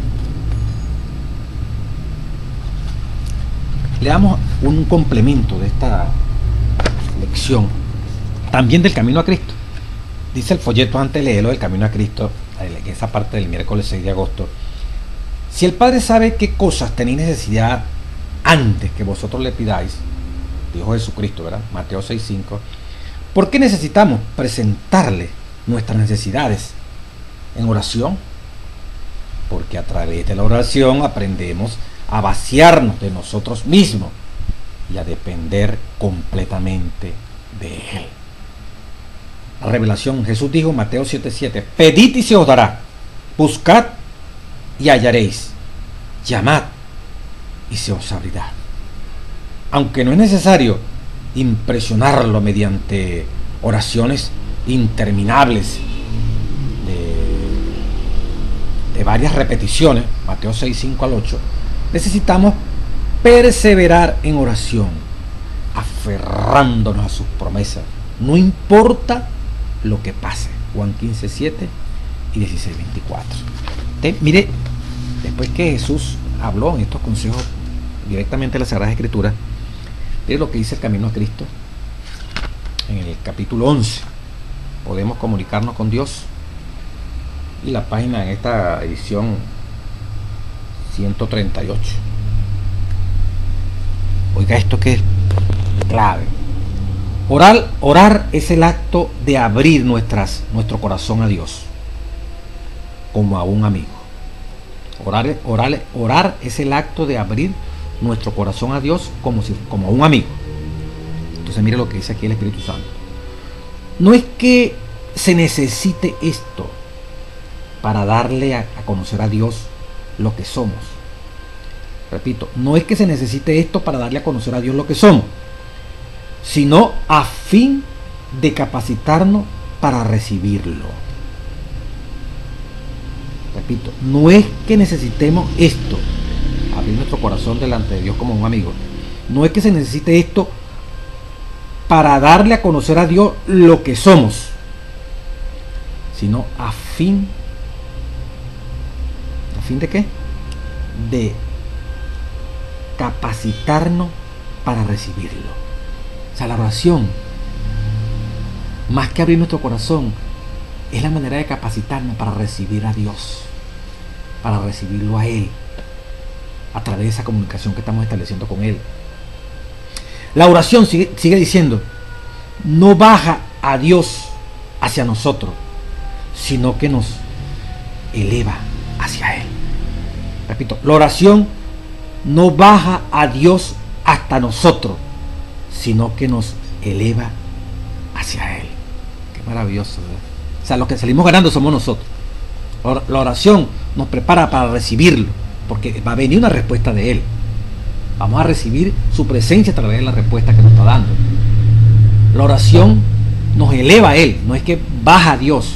Le damos un complemento de esta lección, también del Camino a Cristo. Dice el folleto, antes de leerlo, del Camino a Cristo, en esa parte del miércoles 6 de agosto. Si el Padre sabe qué cosas tenéis necesidad antes que vosotros le pidáis, dijo Jesucristo, ¿verdad? Mateo 6:5. ¿Por qué necesitamos presentarle nuestras necesidades en oración? Porque a través de la oración aprendemos a vaciarnos de nosotros mismos y a depender completamente de Él. La revelación, Jesús dijo en Mateo 7:7, pedid y se os dará, buscad y hallaréis, llamad y se os abrirá. Aunque no es necesario impresionarlo mediante oraciones interminables de varias repeticiones, Mateo 6:5-8, necesitamos perseverar en oración, aferrándonos a sus promesas, no importa lo que pase. Juan 15:7 y 16:24. Mire, después que Jesús habló en estos consejos directamente de la Sagrada Escritura, Mire lo que dice el Camino a Cristo en el capítulo 11. Podemos comunicarnos con Dios. Y la página en esta edición 138. Oiga esto que es clave. Orar es el acto de abrir nuestro corazón a Dios como a un amigo. Orar es el acto de abrir nuestro corazón a Dios como a un amigo. Entonces mire lo que dice aquí el Espíritu Santo. No es que se necesite esto para darle a conocer a Dios lo que somos. Repito, no es que se necesite esto para darle a conocer a Dios lo que somos, sino a fin de capacitarnos para recibirlo. Repito, no es que necesitemos esto, abrir nuestro corazón delante de Dios como un amigo. No es que se necesite esto para darle a conocer a Dios lo que somos, sino a fin de qué? De capacitarnos para recibirlo. O sea, la oración, más que abrir nuestro corazón, es la manera de capacitarnos para recibir a Dios, para recibirlo a Él, a través de esa comunicación que estamos estableciendo con Él. La oración sigue diciendo, no baja a Dios hacia nosotros, sino que nos eleva hacia Él. Repito, la oración no baja a Dios hasta nosotros, sino que nos eleva hacia Él. Qué maravilloso, ¿verdad? O sea, los que salimos ganando somos nosotros. La oración nos prepara para recibirlo, porque va a venir una respuesta de Él. Vamos a recibir su presencia a través de la respuesta que nos está dando. La oración nos eleva a Él, no es que baja a Dios.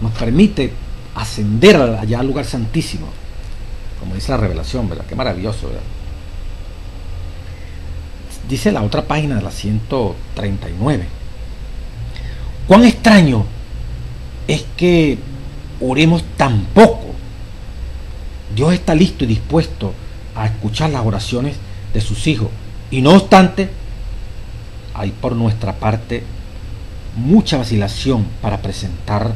Nos permite ascender allá al lugar santísimo, como dice la revelación, ¿verdad? Qué maravilloso, ¿verdad? Dice la otra página de la 139. Cuán extraño es que oremos tan poco. Dios está listo y dispuesto a escuchar las oraciones de sus hijos, y no obstante hay por nuestra parte mucha vacilación para presentar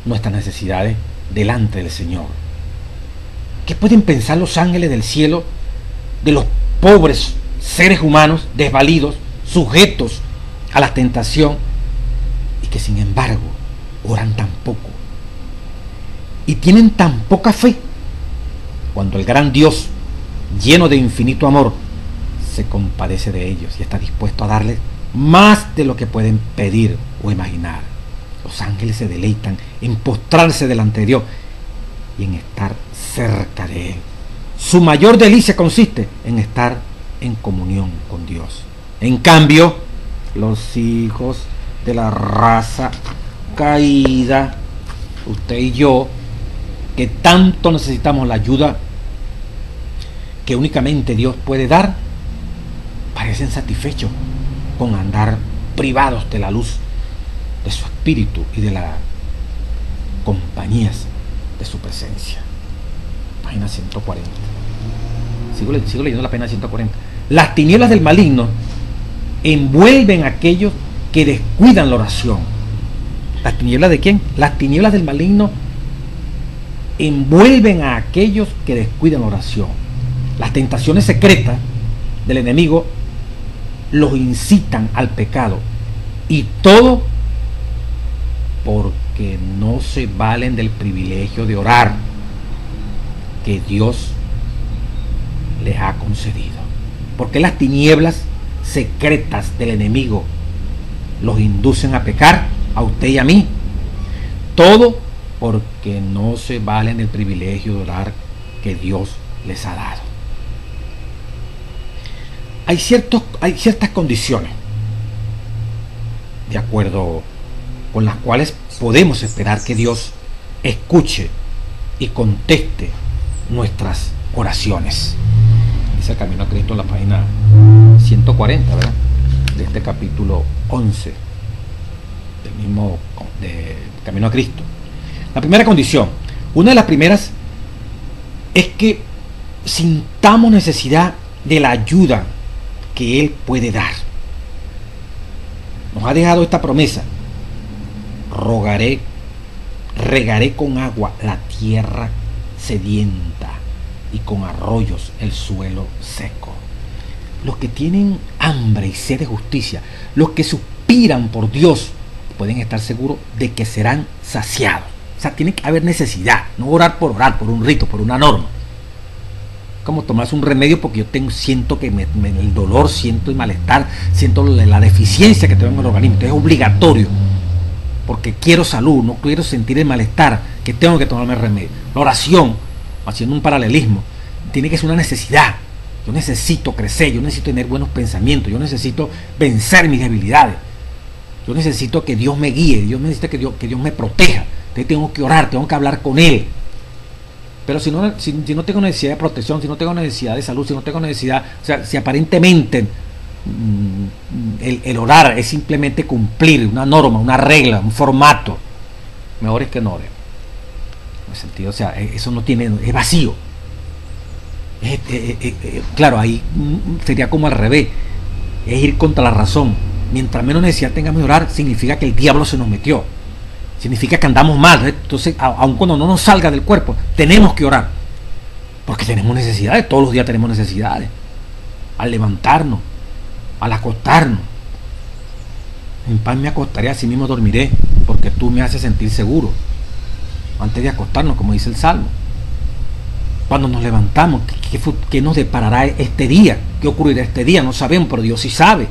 nuestras necesidades delante del Señor. ¿Qué pueden pensar los ángeles del cielo de los pobres seres humanos desvalidos, sujetos a la tentación, y que sin embargo oran tan poco y tienen tan poca fe, cuando el gran Dios, lleno de infinito amor, se compadece de ellos y está dispuesto a darles más de lo que pueden pedir o imaginar? Los ángeles se deleitan en postrarse delante de Dios y en estar cerca de Él. Su mayor delicia consiste en estar en comunión con Dios. En cambio, los hijos de la raza caída, usted y yo, que tanto necesitamos la ayuda que únicamente Dios puede dar, parecen satisfechos con andar privados de la luz de su espíritu y de las compañías de su presencia. Página 140. Sigo leyendo la página 140. Las tinieblas del maligno envuelven a aquellos que descuidan la oración. ¿Las tinieblas de quién? Las tinieblas del maligno envuelven a aquellos que descuidan la oración. Las tentaciones secretas del enemigo los incitan al pecado, y todo porque no se valen del privilegio de orar que Dios les ha concedido. Porque las tinieblas secretas del enemigo los inducen a pecar, a usted y a mí. Todo porque no se valen del privilegio de orar que Dios les ha dado. Hay ciertas condiciones de acuerdo con las cuales podemos esperar que Dios escuche y conteste nuestras oraciones. Dice el Camino a Cristo en la página 140, ¿verdad? De este capítulo 11 del mismo de Camino a Cristo. La primera condición, una de las primeras, es que sintamos necesidad de la ayuda que Él puede dar. Nos ha dejado esta promesa: regaré con agua la tierra sedienta y con arroyos el suelo seco. Los que tienen hambre y sed de justicia, los que suspiran por Dios, pueden estar seguros de que serán saciados. O sea, tiene que haber necesidad, no orar, por un rito, por una norma. Como tomarse un remedio porque yo siento que el dolor, siento el malestar, siento la deficiencia que tengo en el organismo. Entonces es obligatorio, porque quiero salud, no quiero sentir el malestar, que tengo que tomarme el remedio. La oración, haciendo un paralelismo, tiene que ser una necesidad. Yo necesito crecer, yo necesito tener buenos pensamientos, yo necesito vencer mis debilidades, yo necesito que Dios me guíe, yo necesito que Dios me proteja. Entonces tengo que orar, tengo que hablar con Él. Pero si no tengo necesidad de protección, si no tengo necesidad de salud, si no tengo necesidad, o sea, si aparentemente el orar es simplemente cumplir una norma, una regla, un formato, mejor es que no ore. En el sentido, o sea, eso no tiene, es vacío. Claro, ahí sería como al revés, es ir contra la razón. Mientras menos necesidad tengamos de orar, significa que el diablo se nos metió, significa que andamos mal. Entonces, aun cuando no nos salga del cuerpo, tenemos que orar, porque tenemos necesidades, todos los días tenemos necesidades. Al levantarnos, al acostarnos: en paz me acostaré, así mismo dormiré, porque tú me haces sentir seguro. Antes de acostarnos, como dice el Salmo. Cuando nos levantamos, ¿qué nos deparará este día? ¿Qué ocurrirá este día? No sabemos, pero Dios sí sabe.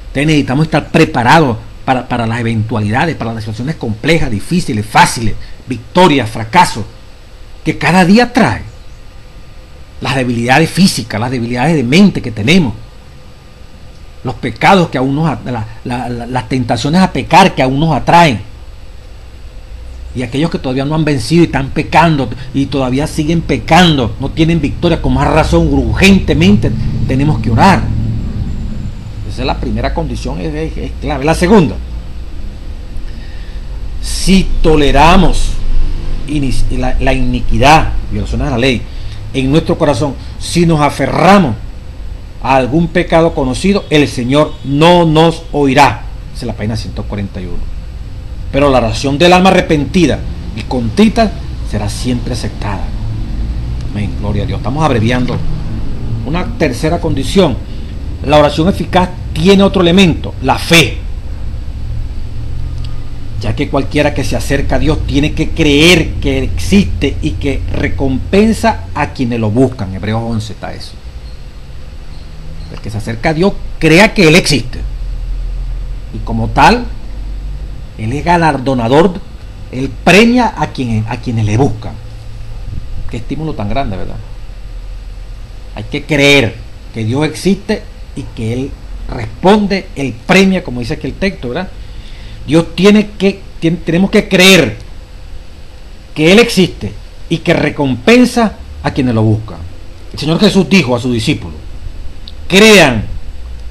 Entonces necesitamos estar preparados para las eventualidades, para las situaciones complejas, difíciles, fáciles, victorias, fracasos, que cada día trae. Las debilidades físicas, las debilidades de mente que tenemos, los pecados que aún las tentaciones a pecar que aún nos atraen. Y aquellos que todavía no han vencido y están pecando y todavía siguen pecando, no tienen victoria, con más razón, urgentemente tenemos que orar. Esa es la primera condición, es clave. La segunda: si toleramos la iniquidad, violaciones a la ley, en nuestro corazón, si nos aferramos a algún pecado conocido, el Señor no nos oirá. Esa es la página 141. Pero la oración del alma arrepentida y contrita será siempre aceptada. Amén, gloria a Dios. Estamos abreviando. Una tercera condición: la oración eficaz tiene otro elemento, la fe. Ya que cualquiera que se acerca a Dios tiene que creer que existe y que recompensa a quienes lo buscan. En Hebreos 11 está eso. El que se acerca a Dios crea que Él existe, y como tal, Él es galardonador, Él premia a quienes le buscan. Qué estímulo tan grande, ¿verdad? Hay que creer que Dios existe y que Él responde, Él premia, como dice aquí el texto, ¿verdad? Tenemos que creer que Él existe y que recompensa a quienes lo buscan. El Señor Jesús dijo a sus discípulos: crean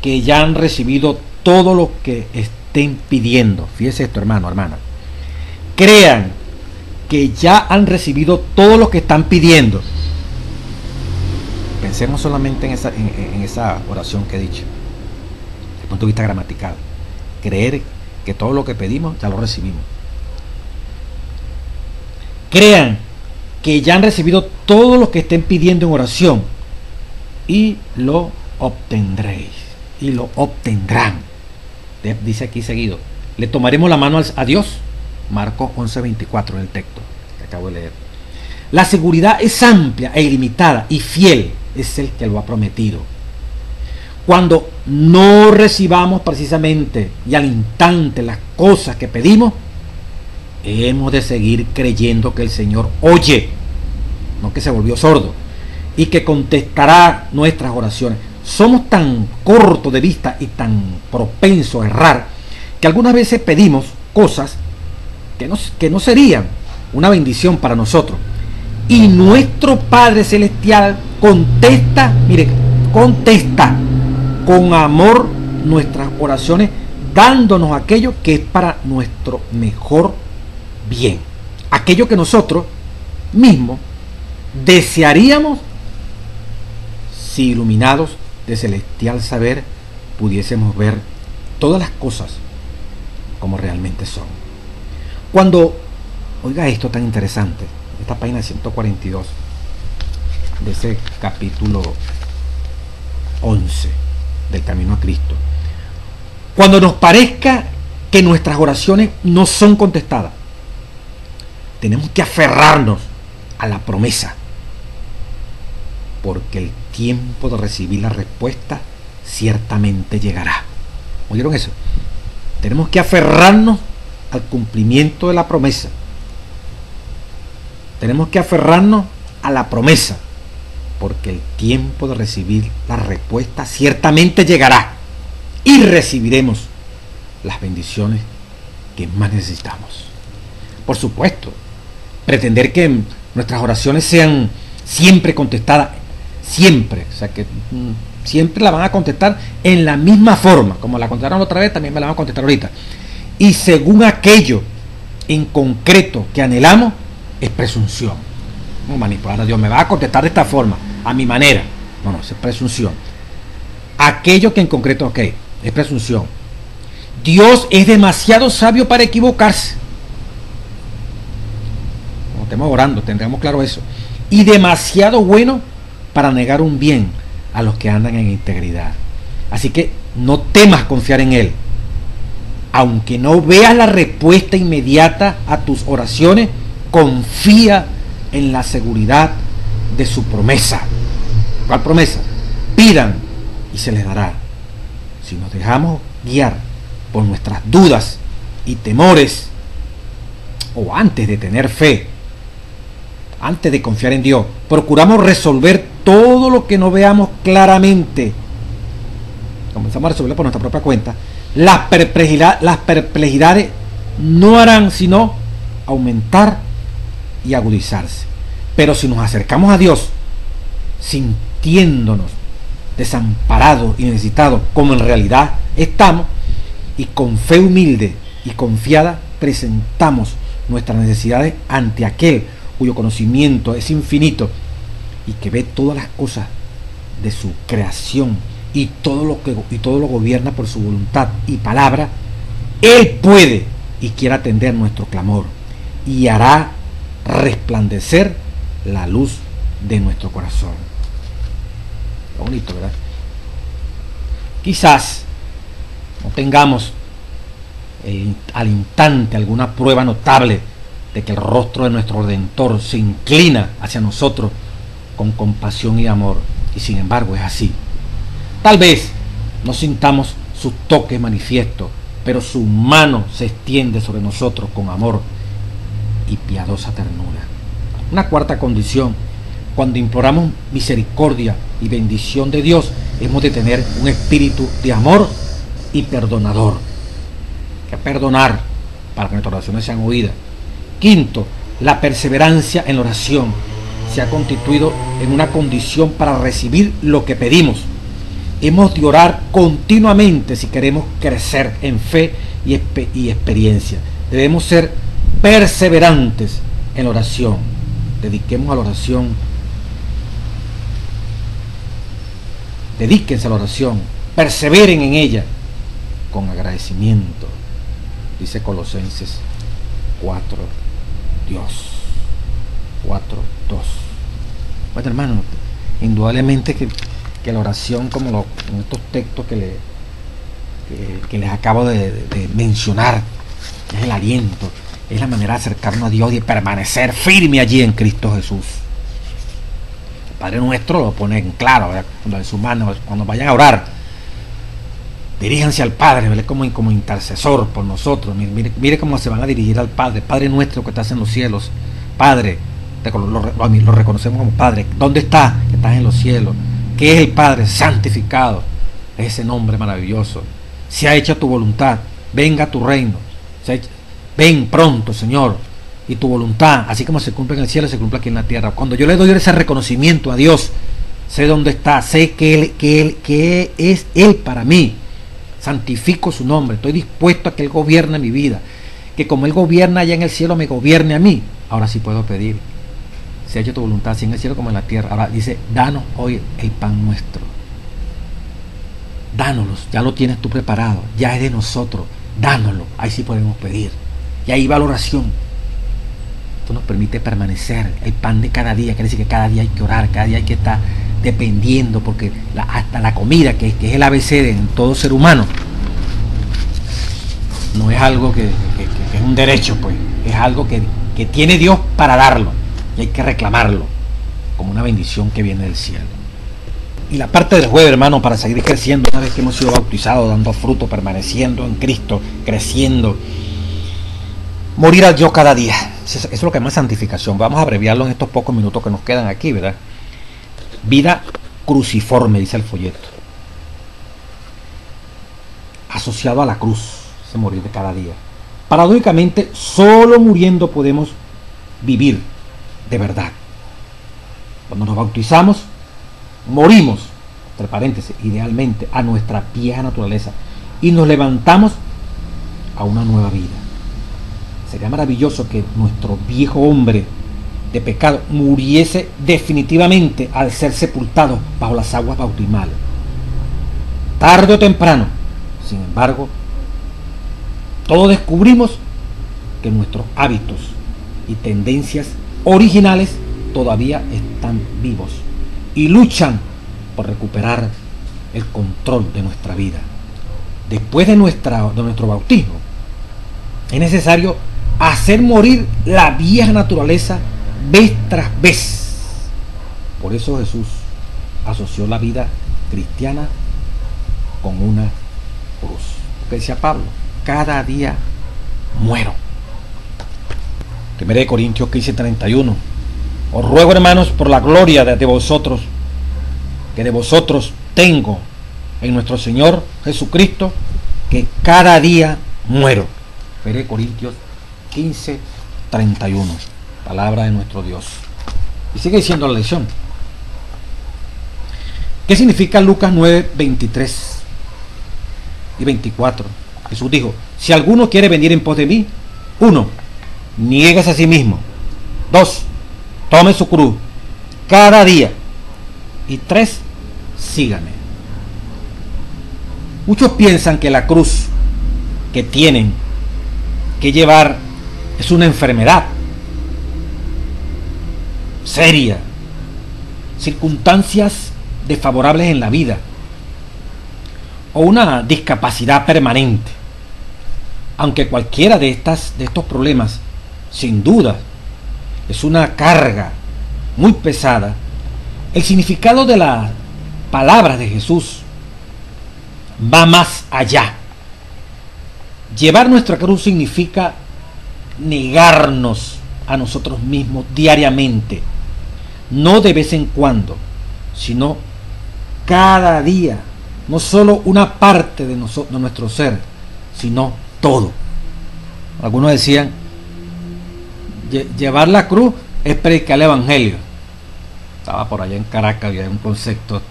que ya han recibido todo lo que estén pidiendo. Fíjese esto, hermano, hermana. Crean que ya han recibido todo lo que están pidiendo. Pensemos solamente en esa oración que he dicho, desde el punto de vista gramatical. Creer que todo lo que pedimos ya lo recibimos. Crean que ya han recibido todo lo que estén pidiendo en oración y lo obtendréis. Y lo obtendrán. Dice aquí seguido: le tomaremos la mano a Dios. Marcos 11:24 en el texto que acabo de leer. La seguridad es amplia e ilimitada, y fiel es el que lo ha prometido. Cuando no recibamos precisamente y al instante las cosas que pedimos, hemos de seguir creyendo que el Señor oye, no que se volvió sordo, y que contestará nuestras oraciones. Somos tan cortos de vista y tan propensos a errar que algunas veces pedimos cosas que no serían una bendición para nosotros, y nuestro Padre Celestial contesta con amor nuestras oraciones, dándonos aquello que es para nuestro mejor bien, aquello que nosotros mismos desearíamos si iluminados de celestial saber, pudiésemos ver todas las cosas como realmente son. Cuando, oiga esto tan interesante, esta página 142 de ese capítulo 11 del Camino a Cristo. Cuando nos parezca que nuestras oraciones no son contestadas, tenemos que aferrarnos a la promesa, porque el tiempo de recibir la respuesta ciertamente llegará. ¿Oyeron eso? Tenemos que aferrarnos al cumplimiento de la promesa. Tenemos que aferrarnos a la promesa, porque el tiempo de recibir la respuesta ciertamente llegará y recibiremos las bendiciones que más necesitamos. Por supuesto, pretender que nuestras oraciones sean siempre contestadas, siempre, o sea que siempre la van a contestar en la misma forma, como la contestaron otra vez, también me la van a contestar ahorita. Y según aquello en concreto que anhelamos, es presunción. No manipular a Dios, me va a contestar de esta forma, a mi manera. No, es presunción. Aquello que en concreto, ok, es presunción. Dios es demasiado sabio para equivocarse. Como estemos orando, tendremos claro eso. Y demasiado bueno para negar un bien a los que andan en integridad. Así que no temas confiar en Él. Aunque no veas la respuesta inmediata a tus oraciones, confía en la seguridad de su promesa. ¿Cuál promesa? Pidan y se les dará. Si nos dejamos guiar por nuestras dudas y temores, o antes de tener fe, antes de confiar en Dios, procuramos resolver todo lo que no veamos claramente, comenzamos a resolverlo por nuestra propia cuenta, las perplejidades no harán sino aumentar y agudizarse. Pero si nos acercamos a Dios sintiéndonos desamparados y necesitados, como en realidad estamos, y con fe humilde y confiada presentamos nuestras necesidades ante aquel cuyo conocimiento es infinito y que ve todas las cosas de su creación y todo lo gobierna por su voluntad y palabra, Él puede y quiere atender nuestro clamor y hará resplandecer la luz de nuestro corazón. Qué bonito, ¿verdad? Quizás no tengamos al instante alguna prueba notable de que el rostro de nuestro Redentor se inclina hacia nosotros con compasión y amor, y sin embargo es así. Tal vez no sintamos sus toques manifiestos, pero su mano se extiende sobre nosotros con amor y piadosa ternura. Una cuarta condición: cuando imploramos misericordia y bendición de Dios, hemos de tener un espíritu de amor y perdonador. Que perdonar para que nuestras oraciones sean oídas. Quinto, la perseverancia en la oración se ha constituido en una condición para recibir lo que pedimos. Hemos de orar continuamente si queremos crecer en fe y experiencia. Debemos ser perseverantes en la oración. Dediquemos a la oración. Dedíquense a la oración. Perseveren en ella con agradecimiento. Dice Colosenses 4:2. Bueno, hermano, indudablemente que la oración, como en estos textos que les acabo de mencionar, es el aliento, es la manera de acercarnos a Dios y de permanecer firme allí en Cristo Jesús. El Padre Nuestro lo pone en claro, ¿verdad? Cuando vayan a orar, diríjanse al Padre, ¿verdad? como intercesor por nosotros. Mire cómo se van a dirigir al Padre. Padre Nuestro que estás en los cielos. Padre, lo reconocemos como Padre. ¿Dónde estás? Que estás en los cielos. ¿Qué es el Padre? Santificado. Es ese nombre maravilloso. Se ha hecho tu voluntad. Venga a tu reino. Ven pronto, Señor. Y tu voluntad, así como se cumple en el cielo, se cumple aquí en la tierra. Cuando yo le doy ese reconocimiento a Dios, sé dónde está, sé que es Él para mí. Santifico su nombre. Estoy dispuesto a que Él gobierne mi vida. Que como Él gobierna allá en el cielo, me gobierne a mí. Ahora sí puedo pedir. Se ha hecho tu voluntad, así en el cielo como en la tierra. Ahora dice, danos hoy el pan nuestro. dánoslos, ya lo tienes tú preparado, ya es de nosotros, dánoslo, ahí sí podemos pedir. Y ahí va la oración. Esto nos permite permanecer, el pan de cada día, quiere decir que cada día hay que orar, cada día hay que estar dependiendo, porque hasta la comida, que es el ABC en todo ser humano, no es algo que es un derecho, pues, es algo que tiene Dios para darlo, y hay que reclamarlo, como una bendición que viene del cielo. Y la parte del jueves, hermano, para seguir creciendo, una vez que hemos sido bautizados, dando fruto, permaneciendo en Cristo, creciendo, morir al yo cada día. Eso es lo que llama santificación. Vamos a abreviarlo en estos pocos minutos que nos quedan aquí, ¿verdad? Vida cruciforme, dice el folleto. Asociado a la cruz, ese morir de cada día. Paradójicamente, solo muriendo podemos vivir de verdad. Cuando nos bautizamos, morimos, entre paréntesis, idealmente, a nuestra vieja naturaleza y nos levantamos a una nueva vida. Sería maravilloso que nuestro viejo hombre de pecado muriese definitivamente al ser sepultado bajo las aguas bautismales. Tarde o temprano, sin embargo, todos descubrimos que nuestros hábitos y tendencias originales todavía están vivos y luchan por recuperar el control de nuestra vida. Después de nuestro bautismo, es necesario hacer morir la vieja naturaleza vez tras vez. Por eso Jesús asoció la vida cristiana con una cruz. Porque decía Pablo, cada día muero. 1 Corintios 15:31. Os ruego, hermanos, por la gloria de vosotros, que de vosotros tengo en nuestro Señor Jesucristo, que cada día muero. 1 Corintios 15:31. Palabra de nuestro Dios. Y sigue diciendo la lección. ¿Qué significa Lucas 9:23 y 24? Jesús dijo, si alguno quiere venir en pos de mí, 1, niéguese a sí mismo. 2, tome su cruz cada día. Y 3, sígame. Muchos piensan que la cruz que tienen que llevar es una enfermedad seria, circunstancias desfavorables en la vida o una discapacidad permanente. Aunque cualquiera de estos problemas, sin duda, es una carga muy pesada, el significado de las palabras de Jesús va más allá. Llevar nuestra cruz significa negarnos a nosotros mismos diariamente, no de vez en cuando, sino cada día, no solo una parte de nuestro ser, sino todo. Algunos decían, llevar la cruz es predicar el evangelio. Estaba por allá en Caracas, había un concepto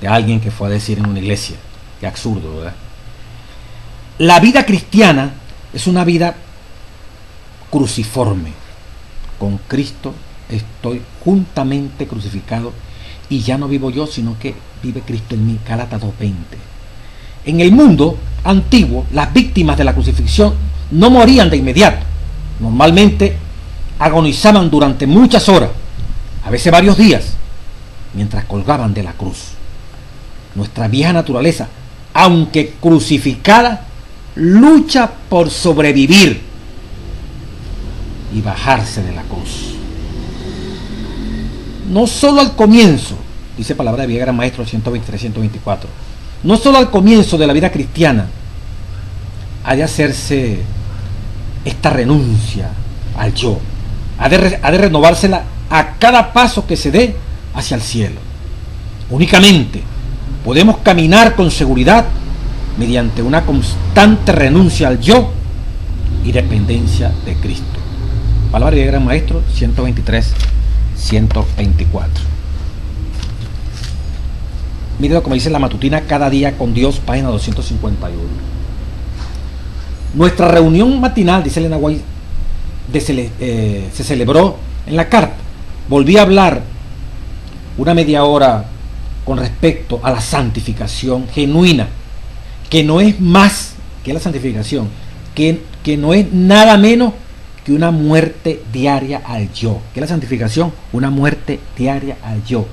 de alguien que fue a decir en una iglesia. Qué absurdo, ¿verdad? La vida cristiana es una vida cruciforme. Con Cristo estoy juntamente crucificado y ya no vivo yo, sino que vive Cristo en mí. Gálatas 2:20. En el mundo antiguo, las víctimas de la crucifixión no morían de inmediato. Normalmente agonizaban durante muchas horas, a veces varios días, mientras colgaban de la cruz. Nuestra vieja naturaleza, aunque crucificada, lucha por sobrevivir y bajarse de la cruz. No solo al comienzo, dice palabra de Villegas Maestro 123-124, no solo al comienzo de la vida cristiana ha de hacerse esta renuncia al yo, ha de renovársela a cada paso que se dé hacia el cielo. Únicamente podemos caminar con seguridad mediante una constante renuncia al yo y dependencia de Cristo. Palabra de Gran Maestro 123-124. Míralo como dice la matutina Cada Día con Dios, página 251. Nuestra reunión matinal, dice Elena White, se celebró en la carpa. Volví a hablar una media hora con respecto a la santificación genuina, que no es más que la santificación, que no es nada menos que una muerte diaria al yo. Que la santificación, una muerte diaria al yo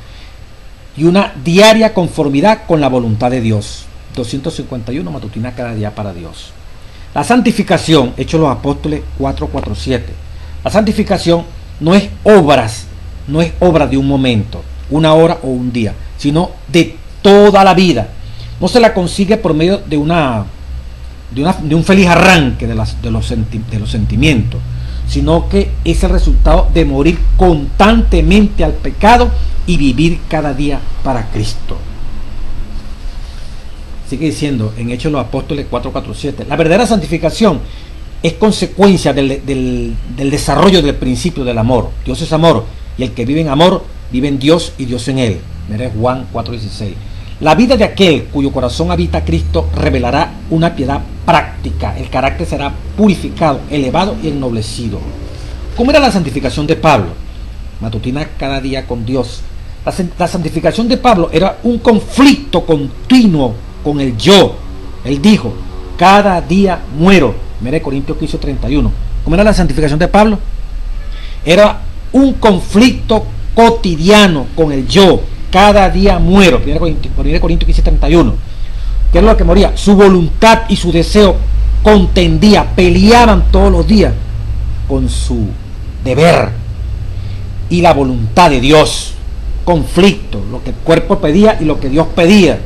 y una diaria conformidad con la voluntad de Dios. 251 matutina cada día para Dios. La santificación, Hechos de los Apóstoles 4:4-7. La santificación no es obra de un momento, una hora o un día, sino de toda la vida. No se la consigue por medio de un feliz arranque de los sentimientos, sino que es el resultado de morir constantemente al pecado y vivir cada día para Cristo. Sigue diciendo en Hechos de los Apóstoles 4:4-7. La verdadera santificación es consecuencia del desarrollo del principio del amor. Dios es amor, y el que vive en amor vive en Dios y Dios en él. Mira Juan 4:16. La vida de aquel cuyo corazón habita Cristo revelará una piedad práctica. El carácter será purificado, elevado y ennoblecido. ¿Cómo era la santificación de Pablo? Matutina cada día con Dios. La santificación de Pablo era un conflicto continuo con el yo. Él dijo, cada día muero. Mire Corintios 15:31. ¿Cómo era la santificación de Pablo? Era un conflicto cotidiano con el yo. Cada día muero. 1 Corintios 15:31. ¿Qué es lo que moría? Su voluntad y su deseo contendía, peleaban todos los días con su deber y la voluntad de Dios. Conflicto, lo que el cuerpo pedía y lo que Dios pedía.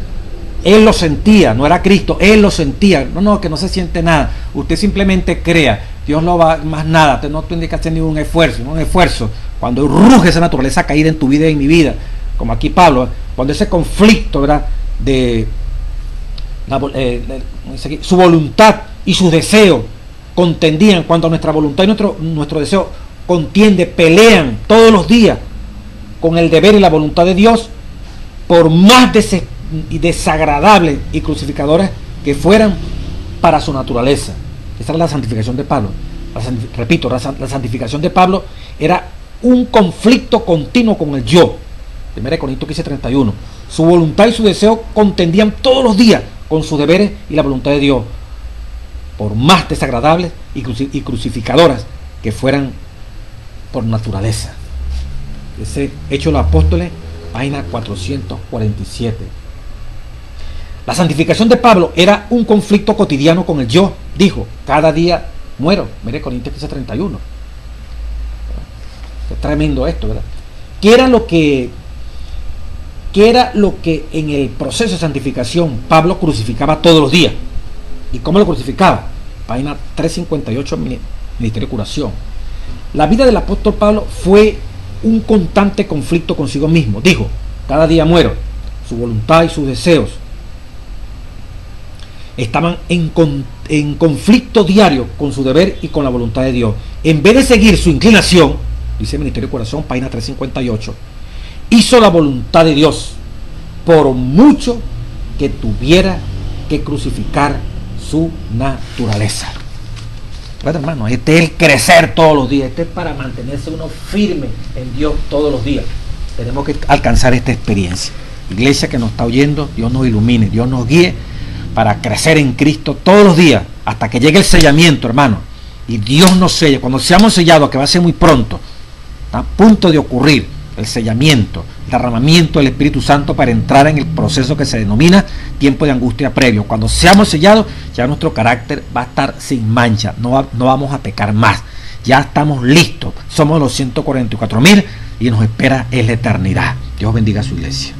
Él lo sentía, no era Cristo, él lo sentía. No, que no se siente nada. Usted simplemente crea, Dios no va más nada, usted no tiene que hacer ningún esfuerzo. Cuando ruge esa naturaleza caída en tu vida y en mi vida, como aquí Pablo, cuando ese conflicto, ¿verdad?, su voluntad y sus deseos contendían, cuando nuestra voluntad y nuestro deseo contiende, pelean todos los días con el deber y la voluntad de Dios, por más desagradables y crucificadoras que fueran para su naturaleza. Esa era la santificación de Pablo. La santificación de Pablo era un conflicto continuo con el yo. 1 Corintios 15:31. Su voluntad y su deseo contendían todos los días con sus deberes y la voluntad de Dios, por más desagradables y crucificadoras que fueran por naturaleza. Ese Hechos de los Apóstoles, página 447. La santificación de Pablo era un conflicto cotidiano con el yo. Dijo, cada día muero. Mire Corintios 15:31. Es tremendo esto, ¿verdad? ¿Qué era lo que en el proceso de santificación Pablo crucificaba todos los días? ¿Y cómo lo crucificaba? Página 358, Ministerio de Curación. La vida del apóstol Pablo fue un constante conflicto consigo mismo. Dijo, cada día muero. Su voluntad y sus deseos estaban en conflicto diario con su deber y con la voluntad de Dios. En vez de seguir su inclinación, dice el Ministerio de Corazón, página 358, hizo la voluntad de Dios, por mucho que tuviera que crucificar su naturaleza. Bueno, hermano, este es el crecer todos los días. Este es para mantenerse uno firme en Dios todos los días. Tenemos que alcanzar esta experiencia. Iglesia que nos está oyendo, Dios nos ilumine, Dios nos guíe para crecer en Cristo todos los días, hasta que llegue el sellamiento, hermano. Y Dios nos selle. Cuando seamos sellados, que va a ser muy pronto, está a punto de ocurrir el sellamiento, el derramamiento del Espíritu Santo para entrar en el proceso que se denomina tiempo de angustia previo. Cuando seamos sellados, ya nuestro carácter va a estar sin mancha, no vamos a pecar más, ya estamos listos, somos los 144,000 y nos espera en la eternidad. Dios bendiga a su iglesia.